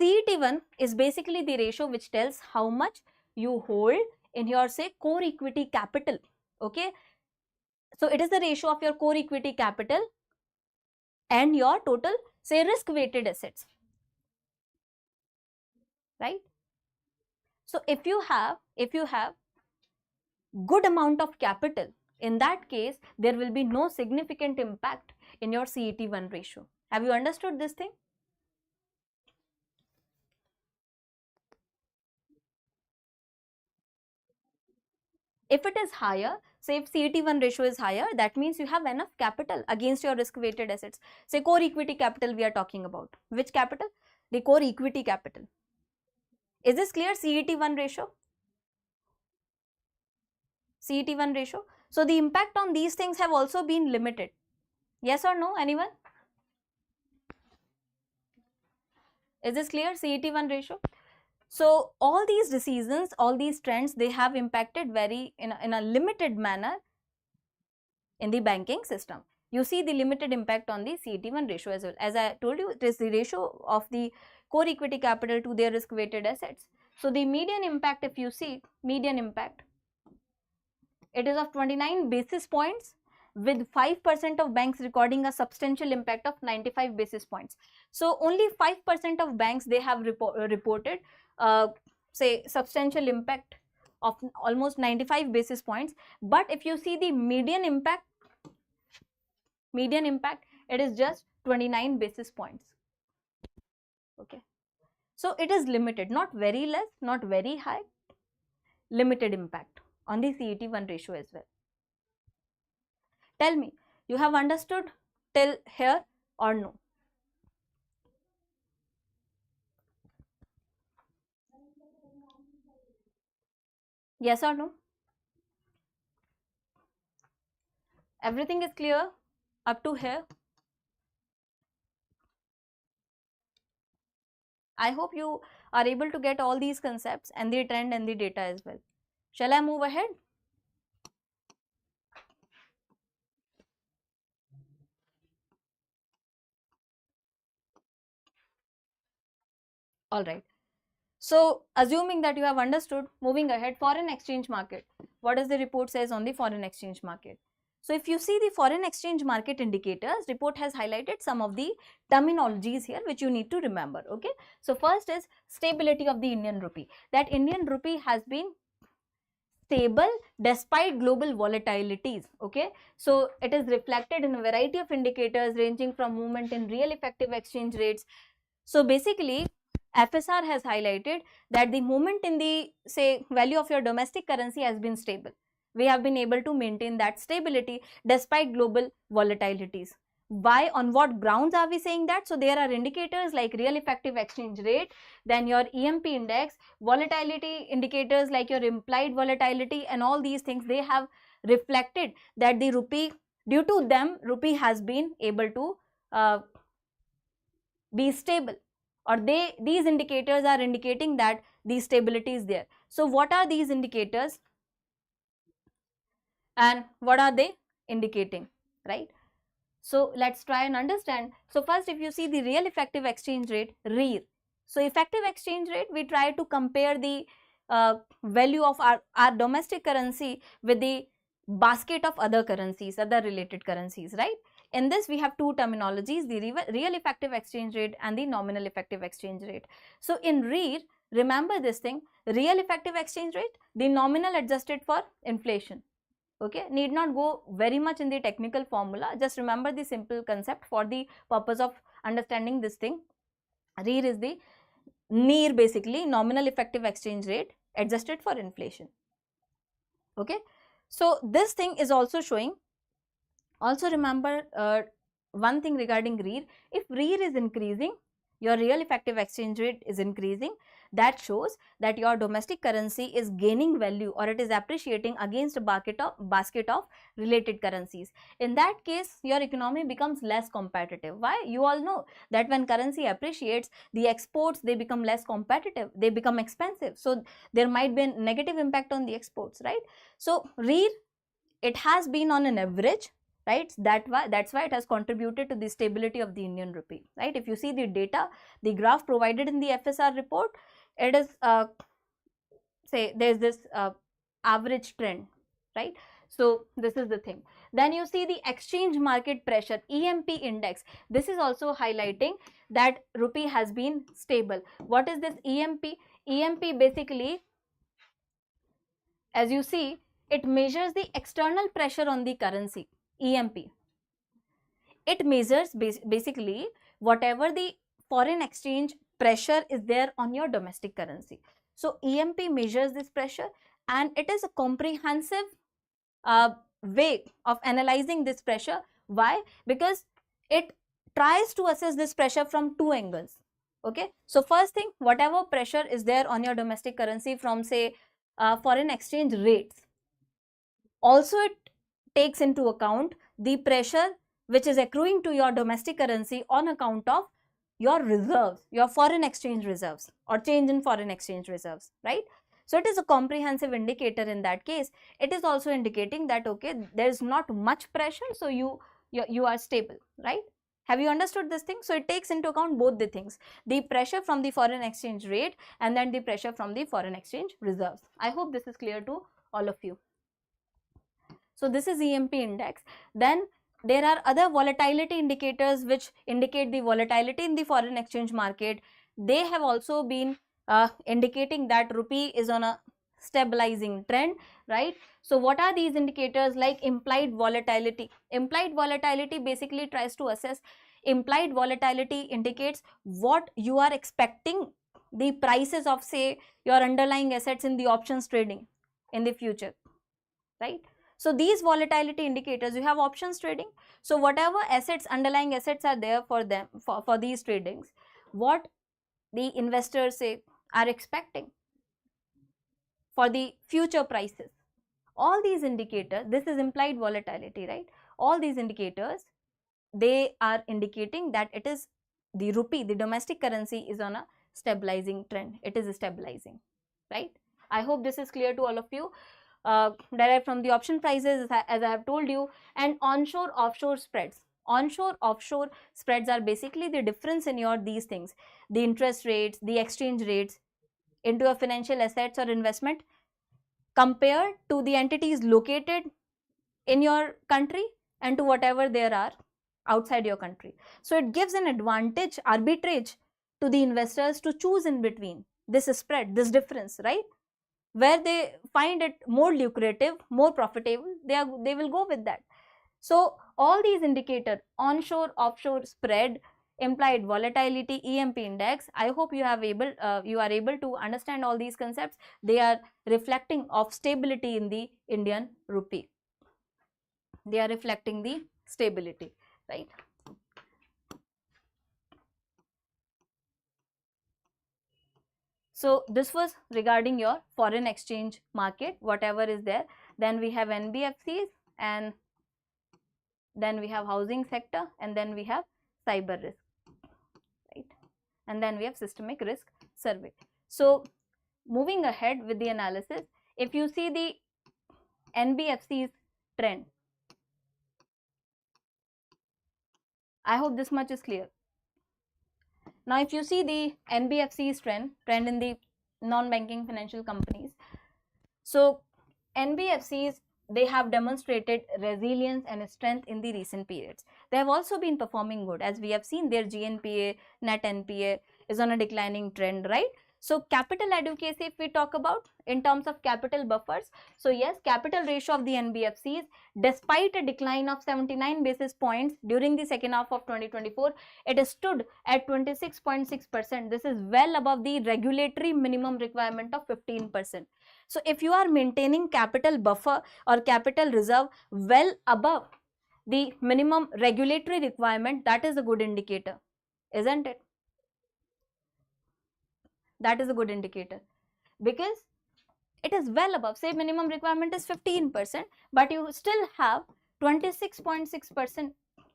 Speaker 1: CET1 is basically the ratio which tells how much you hold in your, say, core equity capital, okay. So it is the ratio of your core equity capital and your total, say, risk weighted assets, right? So if you have good amount of capital, in that case there will be no significant impact in your CET1 ratio. Have you understood this thing? If it is higher, say if CET1 ratio is higher, that means you have enough capital against your risk weighted assets. Say core equity capital we are talking about. Which capital? The core equity capital. Is this clear? CET1 ratio? CET1 ratio. So the impact on these things have also been limited. Yes or no? Anyone? Is this clear? CET1 ratio. So all these decisions, all these trends, they have impacted very in a limited manner in the banking system. You see the limited impact on the CET1 ratio as well. As I told you, it is the ratio of the core equity capital to their risk weighted assets. So the median impact, if you see, median impact, it is of 29 basis points, with 5% of banks recording a substantial impact of 95 basis points. So only 5% of banks, they have reported say substantial impact of almost 95 basis points. But if you see the median impact, it is just 29 basis points. Okay. So it is limited, not very less, not very high, limited impact on the CET1 ratio as well. Tell me, you have understood till here or no? Yes or no? Everything is clear up to here? I hope you are able to get all these concepts and the trend and the data as well. Shall I move ahead? All right. So assuming that you have understood, moving ahead, foreign exchange market. What does the report says on the foreign exchange market? So if you see the foreign exchange market indicators, report has highlighted some of the terminologies here which you need to remember, okay. So first is stability of the Indian rupee. That Indian rupee has been stable despite global volatilities, okay. So it is reflected in a variety of indicators ranging from movement in real effective exchange rates. So basically FSR has highlighted that the movement in the, say, value of your domestic currency has been stable. We have been able to maintain that stability despite global volatilities. Why, on what grounds are we saying that? So there are indicators like real effective exchange rate, then your EMP index, volatility indicators like your implied volatility, and all these things, they have reflected that the rupee, due to them, rupee has been able to be stable, or these indicators are indicating that the stability is there. So what are these indicators and what are they indicating, right? So let's try and understand. So first, if you see the real effective exchange rate, REER. So effective exchange rate, we try to compare the value of our domestic currency with the basket of other currencies, other related currencies, right? In this, we have two terminologies, the real effective exchange rate and the nominal effective exchange rate. So in REER, remember this thing, real effective exchange rate, the nominal adjusted for inflation. Okay, need not go very much in the technical formula, just remember the simple concept for the purpose of understanding this thing. REER is the NEER, basically nominal effective exchange rate adjusted for inflation. Okay, so this thing is also showing. Also remember one thing regarding REER, if REER is increasing, your real effective exchange rate is increasing, that shows that your domestic currency is gaining value or it is appreciating against a basket of related currencies. In that case, your economy becomes less competitive. Why? You all know that when currency appreciates, the exports, they become less competitive, they become expensive. So there might be a negative impact on the exports, right? So REER, it has been on an average, right? That's why it has contributed to the stability of the Indian rupee, right? If you see the data, the graph provided in the FSR report, it is say there's this average trend, right? So this is the thing. Then you see the exchange market pressure, EMP index. This is also highlighting that rupee has been stable. What is this EMP? EMP basically, as you see, it measures the external pressure on the currency. EMP, it measures basically whatever the foreign exchange pressure is there on your domestic currency. So EMP measures this pressure, and it is a comprehensive way of analyzing this pressure. Why? Because it tries to assess this pressure from two angles. Okay, so first thing, whatever pressure is there on your domestic currency from, say, foreign exchange rates, also it takes into account the pressure which is accruing to your domestic currency on account of your reserves, your foreign exchange reserves, or change in foreign exchange reserves, right? So it is a comprehensive indicator. In that case, it is also indicating that, okay, there is not much pressure, so you are stable, right? Have you understood this thing? So it takes into account both the things, the pressure from the foreign exchange rate and then the pressure from the foreign exchange reserves. I hope this is clear to all of you. So this is EMP index. Then there are other volatility indicators which indicate the volatility in the foreign exchange market. They have also been indicating that rupee is on a stabilizing trend, right? So what are these indicators? Like implied volatility. Implied volatility basically tries to assess, implied volatility indicates what you are expecting the prices of, say, your underlying assets in the options trading in the future, right? So these volatility indicators, you have options trading. So whatever assets, underlying assets are there for them, for these tradings, what the investors say are expecting for the future prices. All these indicators, this is implied volatility, right? All these indicators, they are indicating that it is the rupee, the domestic currency, is on a stabilizing trend. It is stabilizing, right? I hope this is clear to all of you. Derived from the option prices, as I have told you, and onshore offshore spreads. Onshore offshore spreads are basically the difference in your these things, the interest rates, the exchange rates into a financial assets or investment compared to the entities located in your country and to whatever there are outside your country. So it gives an advantage, arbitrage, to the investors to choose in between this spread, this difference, right? Where they find it more lucrative, more profitable, they will go with that. So all these indicators, onshore, offshore spread, implied volatility, EMP index, I hope you are able to understand all these concepts. They are reflecting of stability in the Indian rupee. They are reflecting the stability, right? So this was regarding your foreign exchange market, whatever is there. Then we have NBFCs, and then we have housing sector, and then we have cyber risk, right? And then we have systemic risk survey. So moving ahead with the analysis, if you see the NBFCs trend, I hope this much is clear. Now if you see the NBFCs trend in the non-banking financial companies, so NBFCs, they have demonstrated resilience and strength in the recent periods. They have also been performing good. As we have seen, their GNPA, net NPA is on a declining trend, right? So capital adequacy, if we talk about in terms of capital buffers, so yes, capital ratio of the NBFCs, despite a decline of 79 basis points during the second half of 2024, it stood at 26.6%. This is well above the regulatory minimum requirement of 15%. So if you are maintaining capital buffer or capital reserve well above the minimum regulatory requirement, that is a good indicator, isn't it? That is a good indicator, because it is well above. Say minimum requirement is 15%, but you still have 26.6%,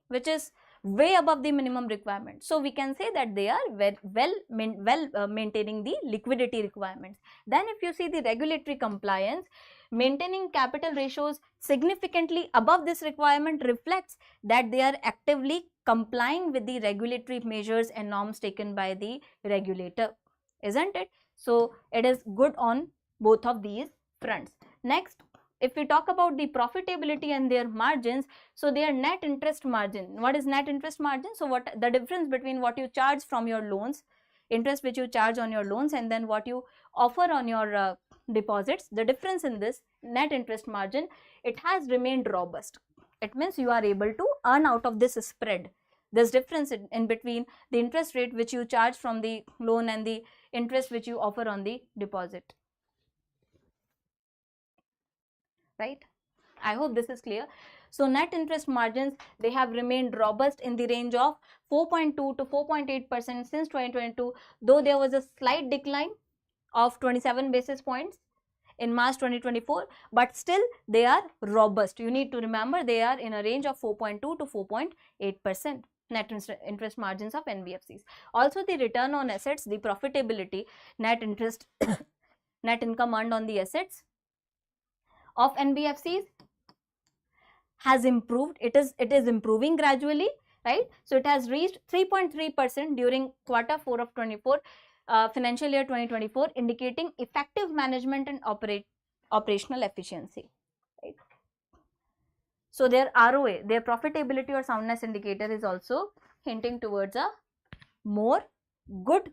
Speaker 1: which is way above the minimum requirement. So we can say that they are well maintaining the liquidity requirements. Then if you see the regulatory compliance, maintaining capital ratios significantly above this requirement reflects that they are actively complying with the regulatory measures and norms taken by the regulator, isn't it? So it is good on both of these fronts. Next, if we talk about the profitability and their margins, so their net interest margin. What is net interest margin? So what the difference between what you charge from your loans, interest which you charge on your loans, and then what you offer on your deposits, the difference in this net interest margin, it has remained robust. It means you are able to earn out of this spread, this difference in between the interest rate which you charge from the loan and the interest which you offer on the deposit, right? I hope this is clear. So net interest margins, they have remained robust in the range of 4.2 to 4.8% since 2022, though there was a slight decline of 27 basis points in March 2024, but still they are robust. You need to remember they are in a range of 4.2 to 4.8% net interest margins of NBFCs. Also the return on assets, the profitability, net interest, net income earned on the assets of NBFCs has improved. It is improving gradually, right? So it has reached 3.3% during quarter 4 of 24, financial year 2024, indicating effective management and operational efficiency, right? So their ROA, their profitability or soundness indicator, is also hinting towards a more good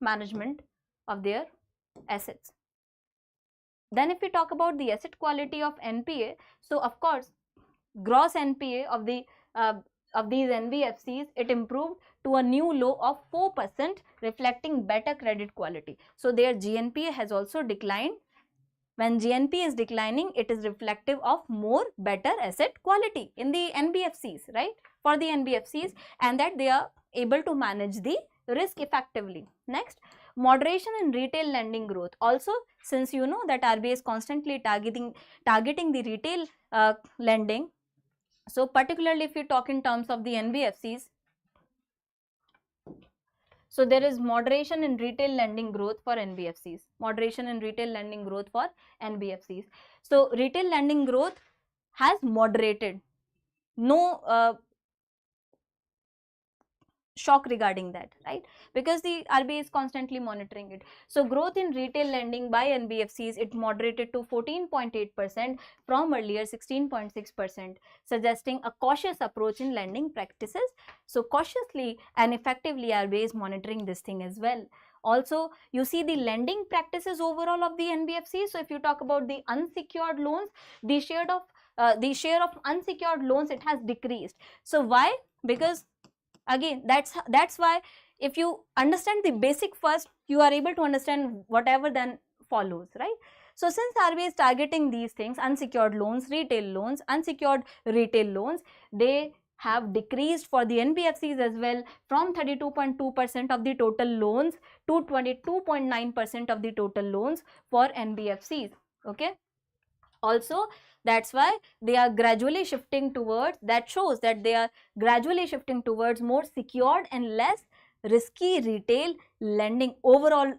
Speaker 1: management of their assets. Then if we talk about the asset quality of NPA, so of course gross NPA of these NBFCs, it improved to a new low of 4%, reflecting better credit quality. So their GNPA has also declined. When GNPA is declining, it is reflective of more better asset quality in the NBFCs, right? For the NBFCs, and that they are able to manage the risk effectively. Next, moderation in retail lending growth. Also, since you know that RBI is constantly targeting the retail lending, so particularly if you talk in terms of the NBFCs, so there is moderation in retail lending growth for NBFCs. Moderation in retail lending growth for NBFCs. So retail lending growth has moderated. No shock regarding that, right? Because the RBI is constantly monitoring it. So growth in retail lending by NBFCs, it moderated to 14.8% from earlier 16.6%, suggesting a cautious approach in lending practices. So cautiously and effectively RBI is monitoring this thing as well. Also, you see the lending practices overall of the NBFCs. So if you talk about the unsecured loans, the share of unsecured loans, it has decreased. So why? Because again, that's why if you understand the basic first, you are able to understand whatever then follows, right? So since RBI is targeting these things, unsecured loans, retail loans, unsecured retail loans, they have decreased for the NBFCs as well, from 32.2% of the total loans to 22.9% of the total loans for NBFCs. Okay. Also, that's why they are gradually shifting towards, that shows that they are gradually shifting towards more secured and less risky retail lending, overall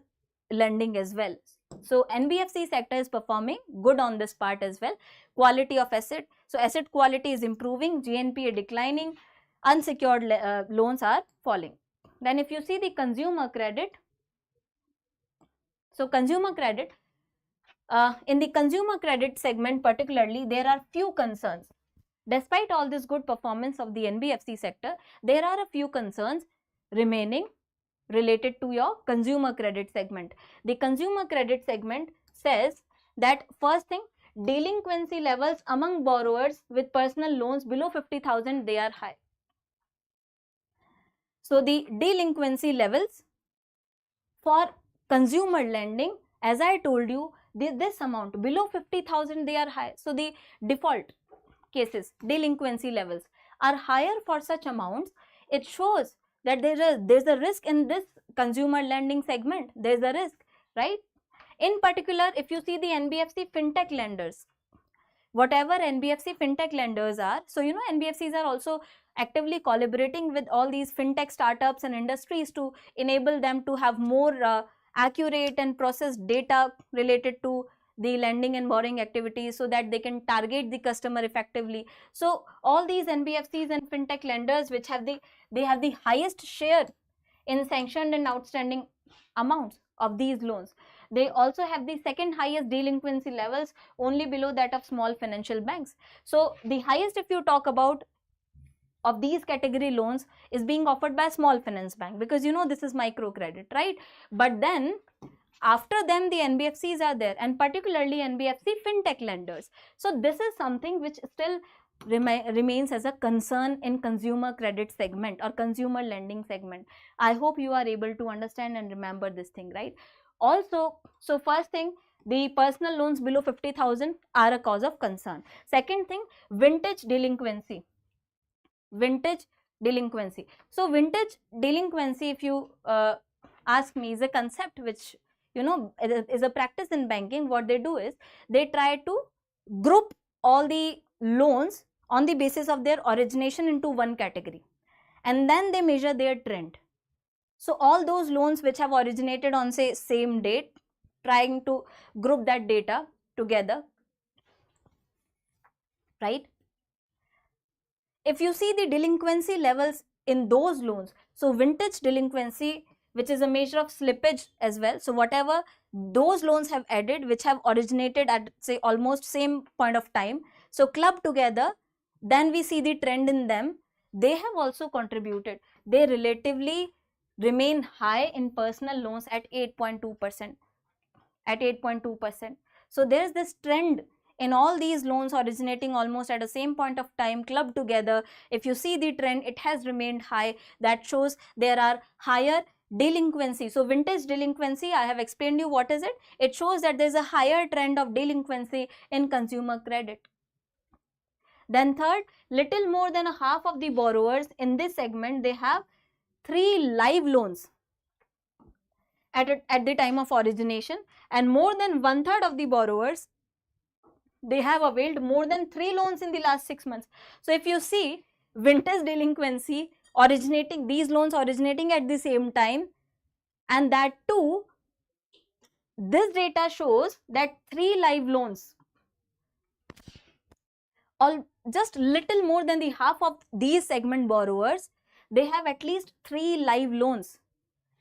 Speaker 1: lending as well. So NBFC sector is performing good on this part as well. Quality of asset, so asset quality is improving, GNPA declining, unsecured loans are falling. Then if you see the consumer credit, so consumer credit, in the consumer credit segment particularly, there are few concerns. Despite all this good performance of the NBFC sector, there are a few concerns remaining related to your consumer credit segment. The consumer credit segment says that, first thing, delinquency levels among borrowers with personal loans below 50,000, they are high. So the delinquency levels for consumer lending, as I told you, this amount below 50,000, they are high. So the default cases, delinquency levels are higher for such amounts. It shows that there's a risk in this consumer lending segment. There's a risk, right? In particular, if you see the NBFC fintech lenders, whatever NBFC fintech lenders are, so you know NBFCs are also actively collaborating with all these fintech startups and industries to enable them to have more accurate and processed data related to the lending and borrowing activities, so that they can target the customer effectively. So all these NBFCs and fintech lenders, which have the highest share in sanctioned and outstanding amounts of these loans, they also have the second highest delinquency levels, only below that of small financial banks. So the highest, if you talk about, of these category loans is being offered by small finance bank, because you know this is microcredit, right? But then after them the NBFCs are there, and particularly NBFC fintech lenders. So this is something which still remains as a concern in consumer credit segment or consumer lending segment. I hope you are able to understand and remember this thing, right? Also, so first thing, the personal loans below 50,000 are a cause of concern. Second thing, vintage delinquency. Vintage delinquency. So vintage delinquency, if you ask me, is a concept which, you know, is a practice in banking. What they do is they try to group all the loans on the basis of their origination into one category, and then they measure their trend. So all those loans which have originated on, say, same date, trying to group that data together, right? If you see the delinquency levels in those loans, so vintage delinquency, which is a measure of slippage as well, so whatever those loans have added which have originated at, say, almost same point of time, so clubbed together, then we see the trend in them. They have also contributed. They relatively remain high in personal loans at 8.2%. At 8.2%. So there is this trend in all these loans originating almost at the same point of time, clubbed together. If you see the trend, it has remained high. That shows there are higher delinquency. So vintage delinquency, I have explained you what is it. It shows that there is a higher trend of delinquency in consumer credit. Then third, little more than a half of the borrowers in this segment, they have 3 live loans at the time of origination, and more than 1/3 of the borrowers, they have availed more than 3 loans in the last 6 months. So if you see vintage delinquency originating, these loans originating at the same time, and that too, this data shows that 3 live loans, all just little more than the half of these segment borrowers, they have at least 3 live loans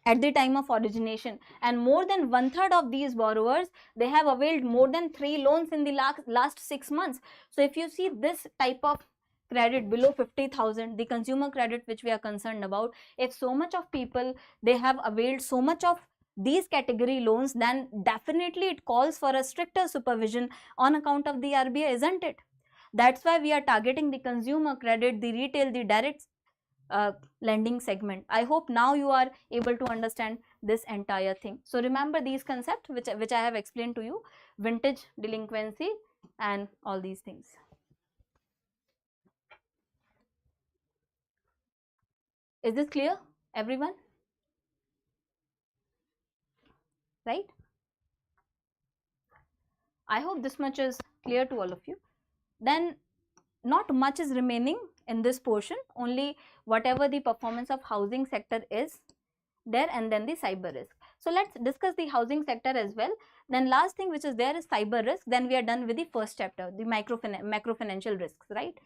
Speaker 1: at the time of origination, and more than 1/3 of these borrowers, they have availed more than 3 loans in the last 6 months. So if you see this type of credit below 50,000, the consumer credit which we are concerned about, if so much of people, they have availed so much of these category loans, then definitely it calls for a stricter supervision on account of the RBI, isn't it? That's why we are targeting the consumer credit, the retail, the direct lending segment. I hope now you are able to understand this entire thing. So remember these concepts which I have explained to you, vintage delinquency and all these things. Is this clear, everyone? Right? I hope this much is clear to all of you. Then not much is remaining in this portion, only whatever the performance of housing sector is there, and then the cyber risk. So let's discuss the housing sector as well. Then last thing which is there is cyber risk. Then we are done with the first chapter, the macro financial risks, right?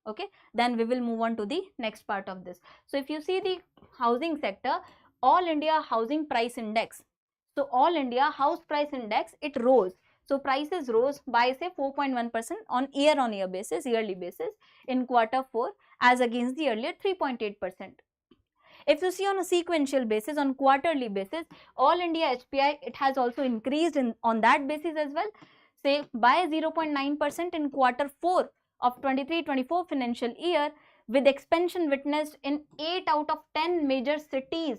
Speaker 1: Okay, then we will move on to the next part of this. So if you see the housing sector, All India Housing Price Index. So All India House Price Index, it rose. So prices rose by say 4.1% on year basis, yearly basis in quarter 4 as against the earlier 3.8%. If you see on a sequential basis, on quarterly basis, All India HPI, it has also increased on that basis as well, say by 0.9% in quarter 4 of 23-24 financial year, with expansion witnessed in 8 out of 10 major cities.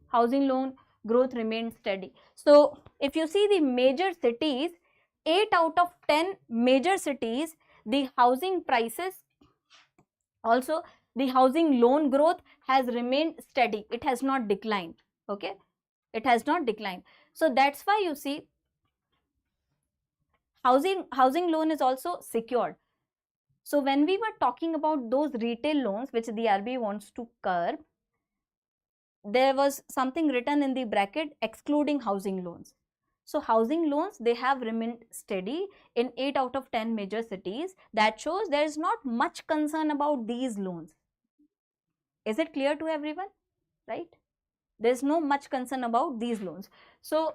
Speaker 1: Housing loan growth remained steady. So if you see the major cities, 8 out of 10 major cities, the housing prices, also the housing loan growth has remained steady. It has not declined. Okay, it has not declined. So that's why you see housing loan is also secured. So when we were talking about those retail loans which the RBI wants to curb, there was something written in the bracket excluding housing loans. So housing loans, they have remained steady in 8 out of 10 major cities. That shows there is not much concern about these loans. Is it clear to everyone? Right? There is no much concern about these loans. So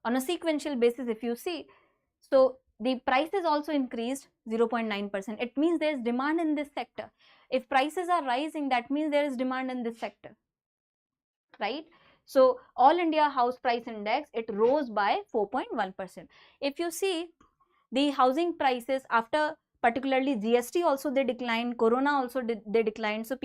Speaker 1: on a sequential basis, if you see, so the prices also increased 0.9%. It means there is demand in this sector. If prices are rising, that means there is demand in this sector, right? So All India House Price Index, it rose by 4.1%. If you see the housing prices after particularly GST also they declined, Corona also they declined. So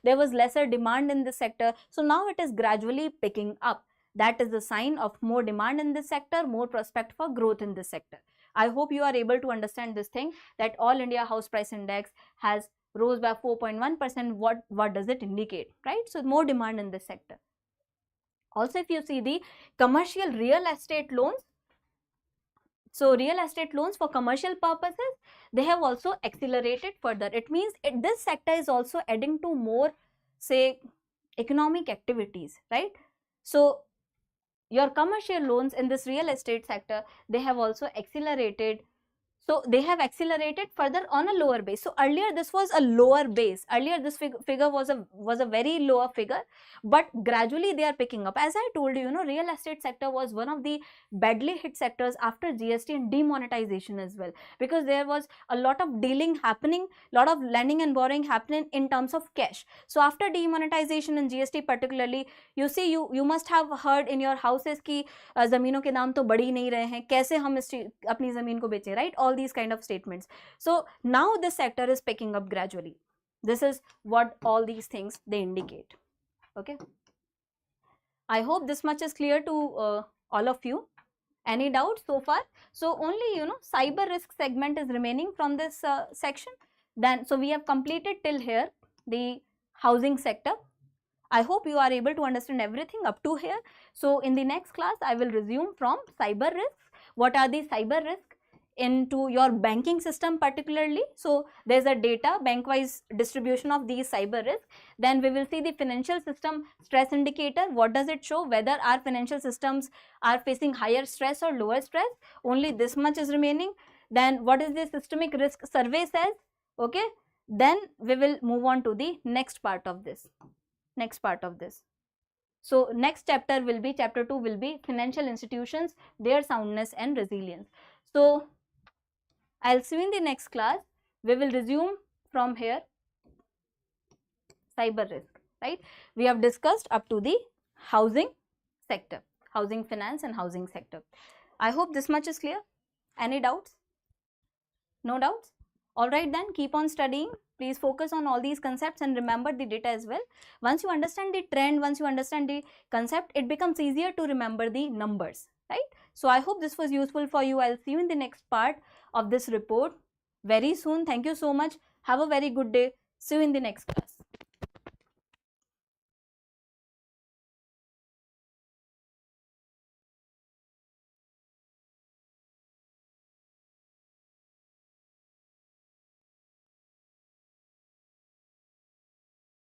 Speaker 1: there was lesser demand in this sector. So now it is gradually picking up. That is the sign of more demand in this sector, more prospect for growth in this sector. I hope you are able to understand this thing, that All India House Price Index has rose by 4.1%. What does it indicate, right? So more demand in this sector. Also, if you see the commercial real estate loans, so real estate loans for commercial purposes, they have also accelerated further. It means this sector is also adding to more, say, economic activities, right? So your commercial loans in this real estate sector, they have also accelerated. So they have accelerated further on a lower base. So earlier this was a lower base. Earlier this figure was a very lower figure, but gradually they are picking up. As I told you, real estate sector was one of the badly hit sectors after GST and demonetization as well, because there was a lot of dealing happening, lot of lending and borrowing happening in terms of cash. So after demonetization and GST particularly, you see, you must have heard in your houses ki ज़मीनों के दाम तो बढ़ ही नहीं रहे हैं, कैसे हम अपनी ज़मीन को बेचें, right? All these kind of statements. So now this sector is picking up gradually. This is what all these things they indicate. Okay, I hope this much is clear to all of you. Any doubts so far? So only cyber risk segment is remaining from this section. Then so we have completed till here the housing sector. I hope you are able to understand everything up to here. So in the next class I will resume from cyber risks. What are the cyber risks into your banking system particularly? So there's a data bank wise distribution of these cyber risks. Then we will see the financial system stress indicator. What does it show? Whether our financial systems are facing higher stress or lower stress. Only this much is remaining. Then what is the systemic risk survey says? Okay, then we will move on to the next part of this. So next chapter will be, chapter 2 will be financial institutions, their soundness and resilience. So I'll see you in the next class. We will resume from here cyber risk, right? We have discussed up to the housing sector, housing finance and housing sector. I hope this much is clear. Any doubts? No doubts? All right, then keep on studying. Please focus on all these concepts and remember the data as well. Once you understand the trend, once you understand the concept, it becomes easier to remember the numbers, right? So I hope this was useful for you. I'll see you in the next part of this report very soon. Thank you so much. Have a very good day. See you in the next class.